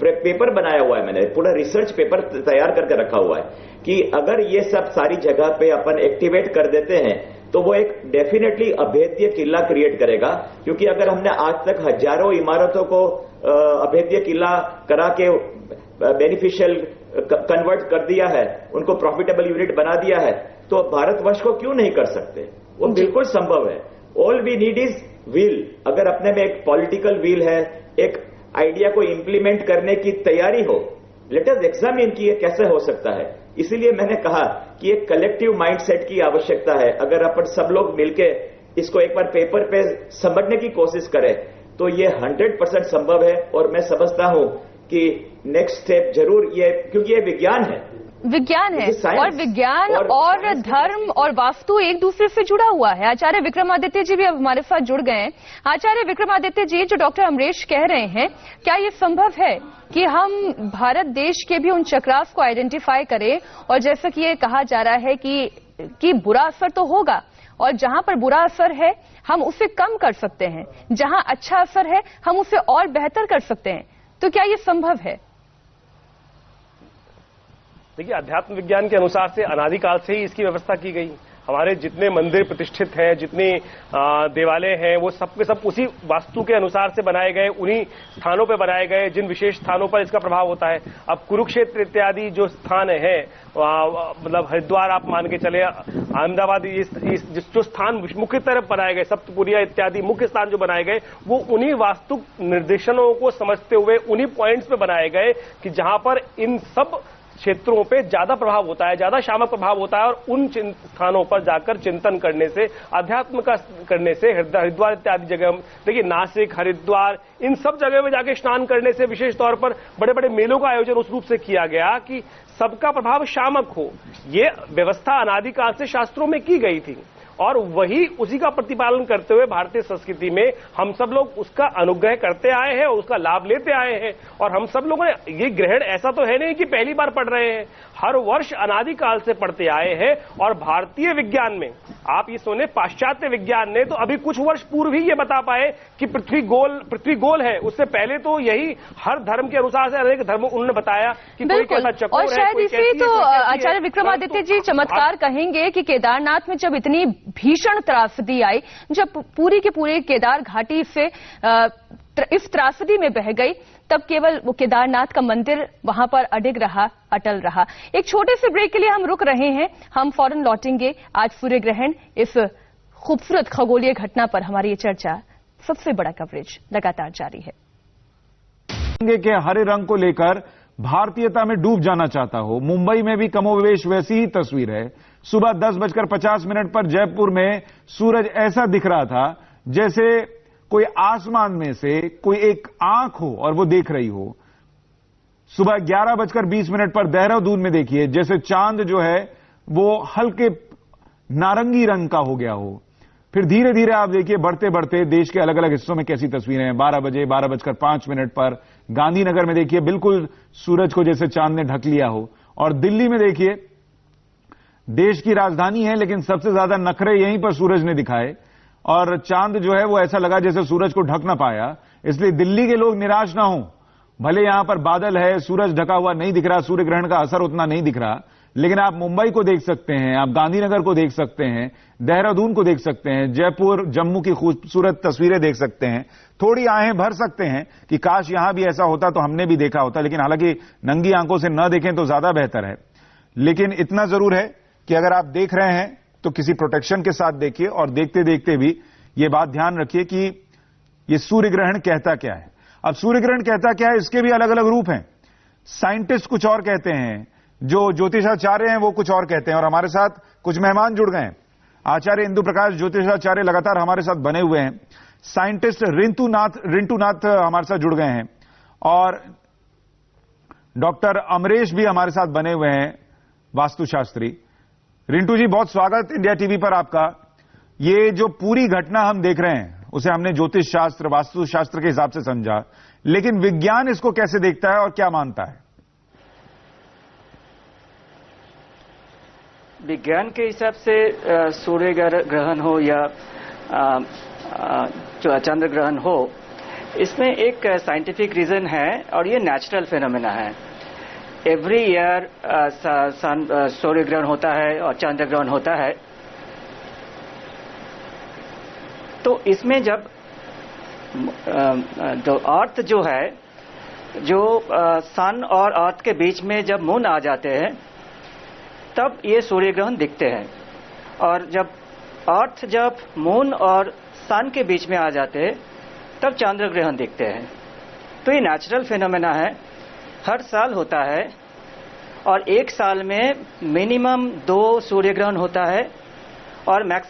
पेपर बनाया हुआ है, मैंने पूरा रिसर्च पेपर तैयार करके रखा हुआ है कि अगर ये सब सारी जगह पे अपन एक्टिवेट कर देते हैं तो वो एक डेफिनेटली अभेद्य किला क्रिएट करेगा। क्योंकि अगर हमने आज तक हजारों इमारतों को अभेद्य किला करा के बेनिफिशियल कन्वर्ट कर दिया है, उनको प्रॉफिटेबल यूनिट बना दिया है, तो भारतवर्ष को क्यों नहीं कर सकते? वो बिल्कुल संभव है। All we need is will. अगर अपने में एक पॉलिटिकल विल है, एक आइडिया को इंप्लीमेंट करने की तैयारी हो, लेट अस एग्जामिन कि ये कैसे हो सकता है। इसीलिए मैंने कहा कि एक कलेक्टिव माइंडसेट की आवश्यकता है। अगर अपन सब लोग मिलके इसको एक बार पेपर पे समझने की कोशिश करें तो ये 100% संभव है। और मैं समझता हूं कि नेक्स्ट स्टेप जरूर ये, क्योंकि ये विज्ञान है और विज्ञान और धर्म और वास्तु एक दूसरे से जुड़ा हुआ है। आचार्य विक्रमादित्य जी भी अब हमारे साथ जुड़ गए हैं। आचार्य विक्रमादित्य जी, जो डॉक्टर अमरेश कह रहे हैं, क्या ये संभव है कि हम भारत देश के भी उन चक्रास को आइडेंटिफाई करें, और जैसा कि ये कहा जा रहा है कि बुरा असर तो होगा, और जहां पर बुरा असर है हम उसे कम कर सकते हैं, जहां अच्छा असर है हम उसे और बेहतर कर सकते हैं, तो क्या ये संभव है? देखिए, अध्यात्म विज्ञान के अनुसार से अनादिकाल से ही इसकी व्यवस्था की गई। हमारे जितने मंदिर प्रतिष्ठित हैं, जितने देवालय हैं, वो सब के सब उसी वास्तु के अनुसार से बनाए गए, उन्हीं स्थानों पर बनाए गए जिन विशेष स्थानों पर इसका प्रभाव होता है। अब कुरुक्षेत्र इत्यादि जो स्थान है, मतलब हरिद्वार आप मान के चले, अहमदाबाद, जो स्थान मुख्य तरफ बनाए गए, सप्तपुरिया इत्यादि मुख्य स्थान जो बनाए गए, वो उन्हीं वास्तु निर्देशनों को समझते हुए उन्हीं पॉइंट्स पे बनाए गए कि जहां पर इन सब क्षेत्रों पे ज्यादा प्रभाव होता है, ज्यादा शामक प्रभाव होता है। और उन स्थानों पर जाकर चिंतन करने से, अध्यात्म का करने से, हरिद्वार इत्यादि जगह, देखिए नासिक, हरिद्वार, इन सब जगह में जाके स्नान करने से विशेष तौर पर बड़े बड़े मेलों का आयोजन उस रूप से किया गया कि सबका प्रभाव शामक हो। ये व्यवस्था अनादिकाल से शास्त्रों में की गई थी, और वही उसी का प्रतिपालन करते हुए भारतीय संस्कृति में हम सब लोग उसका अनुग्रह करते आए हैं और उसका लाभ लेते आए हैं। और हम सब लोगों ने ये ग्रहण ऐसा तो है नहीं कि पहली बार पढ़ रहे हैं, हर वर्ष अनादिकाल से पढ़ते आए हैं। और भारतीय विज्ञान में आप ये सुने, पाश्चात्य विज्ञान ने तो अभी कुछ वर्ष पूर्व ही ये बता पाए कि पृथ्वी गोल है। उससे पहले तो यही हर धर्म के अनुसार से अनेक धर्म उन्होंने बताया कि कोई कैसा चक्कर है, और शायद इसी तो आचार्य विक्रमादित्य जी चमत्कार कहेंगे कि केदारनाथ में जब इतनी भीषण त्रासदी आई, जब पूरी की पूरी केदार घाटी से इस त्रासदी में बह गई, तब केवल वो केदारनाथ का मंदिर वहां पर अडिग रहा, अटल रहा। एक छोटे से ब्रेक के लिए हम रुक रहे हैं, हम फौरन लौटेंगे। आज सूर्य ग्रहण, इस खूबसूरत खगोलीय घटना पर हमारी ये चर्चा, सबसे बड़ा कवरेज लगातार जारी है। के हरे रंग को लेकर भारतीयता में डूब जाना चाहता हो, मुंबई में भी कमोवेश वैसी ही तस्वीर है। सुबह 10:50 पर जयपुर में सूरज ऐसा दिख रहा था जैसे कोई आसमान में से कोई एक आंख हो और वो देख रही हो। सुबह 11:20 पर देहरादून में देखिए जैसे चांद जो है वो हल्के नारंगी रंग का हो गया हो। फिर धीरे धीरे आप देखिए बढ़ते बढ़ते देश के अलग अलग हिस्सों में कैसी तस्वीरें हैं। 12:05 पर गांधीनगर में देखिए बिल्कुल सूरज को जैसे चांद ने ढक लिया हो। और दिल्ली में देखिए, देश की राजधानी है लेकिन सबसे ज्यादा नखरे यहीं पर सूरज ने दिखाए, और चांद जो है वो ऐसा लगा जैसे सूरज को ढक ना पाया। इसलिए दिल्ली के लोग निराश ना हों, भले यहां पर बादल है, सूरज ढका हुआ नहीं दिख रहा, सूर्य ग्रहण का असर उतना नहीं दिख रहा, लेकिन आप मुंबई को देख सकते हैं, आप गांधीनगर को देख सकते हैं, देहरादून को देख सकते हैं, जयपुर, जम्मू की खूबसूरत तस्वीरें देख सकते हैं। थोड़ी आहें भर सकते हैं कि काश यहां भी ऐसा होता तो हमने भी देखा होता, लेकिन हालांकि नंगी आंखों से न देखें तो ज्यादा बेहतर है। लेकिन इतना जरूर है कि अगर आप देख रहे हैं तो किसी प्रोटेक्शन के साथ देखिए, और देखते देखते भी ये बात ध्यान रखिए कि ये सूर्य ग्रहण कहता क्या है। अब सूर्य ग्रहण कहता क्या है, इसके भी अलग अलग रूप हैं। साइंटिस्ट कुछ और कहते हैं, जो ज्योतिषाचार्य हैं वो कुछ और कहते हैं, और हमारे साथ कुछ मेहमान जुड़ गए हैं। आचार्य इंदु प्रकाश ज्योतिषाचार्य लगातार हमारे साथ बने हुए हैं। साइंटिस्ट रिंटू नाथ हमारे साथ जुड़ गए हैं, और डॉक्टर अमरेश भी हमारे साथ बने हुए हैं, वास्तुशास्त्री। रिंटू जी, बहुत स्वागत इंडिया टीवी पर आपका। ये जो पूरी घटना हम देख रहे हैं उसे हमने ज्योतिष शास्त्र, वास्तुशास्त्र के हिसाब से समझा, लेकिन विज्ञान इसको कैसे देखता है और क्या मानता है? विज्ञान के हिसाब से सूर्य ग्रहण हो या जो चंद्र ग्रहण हो, इसमें एक साइंटिफिक रीजन है और ये नेचुरल फिनोमेना है। एवरी ईयर सूर्य ग्रहण होता है और चंद्र ग्रहण होता है। तो इसमें जब जो अर्थ जो है, जो सन और अर्थ के बीच में जब मून आ जाते हैं तब ये सूर्य ग्रहण दिखते हैं, और जब मून और सन के बीच में आ जाते हैं तब चंद्र ग्रहण दिखते हैं। तो ये नेचुरल फिनोमेना है, हर साल होता है, और एक साल में मिनिमम 2 सूर्य ग्रहण होता है और मैक्सिमम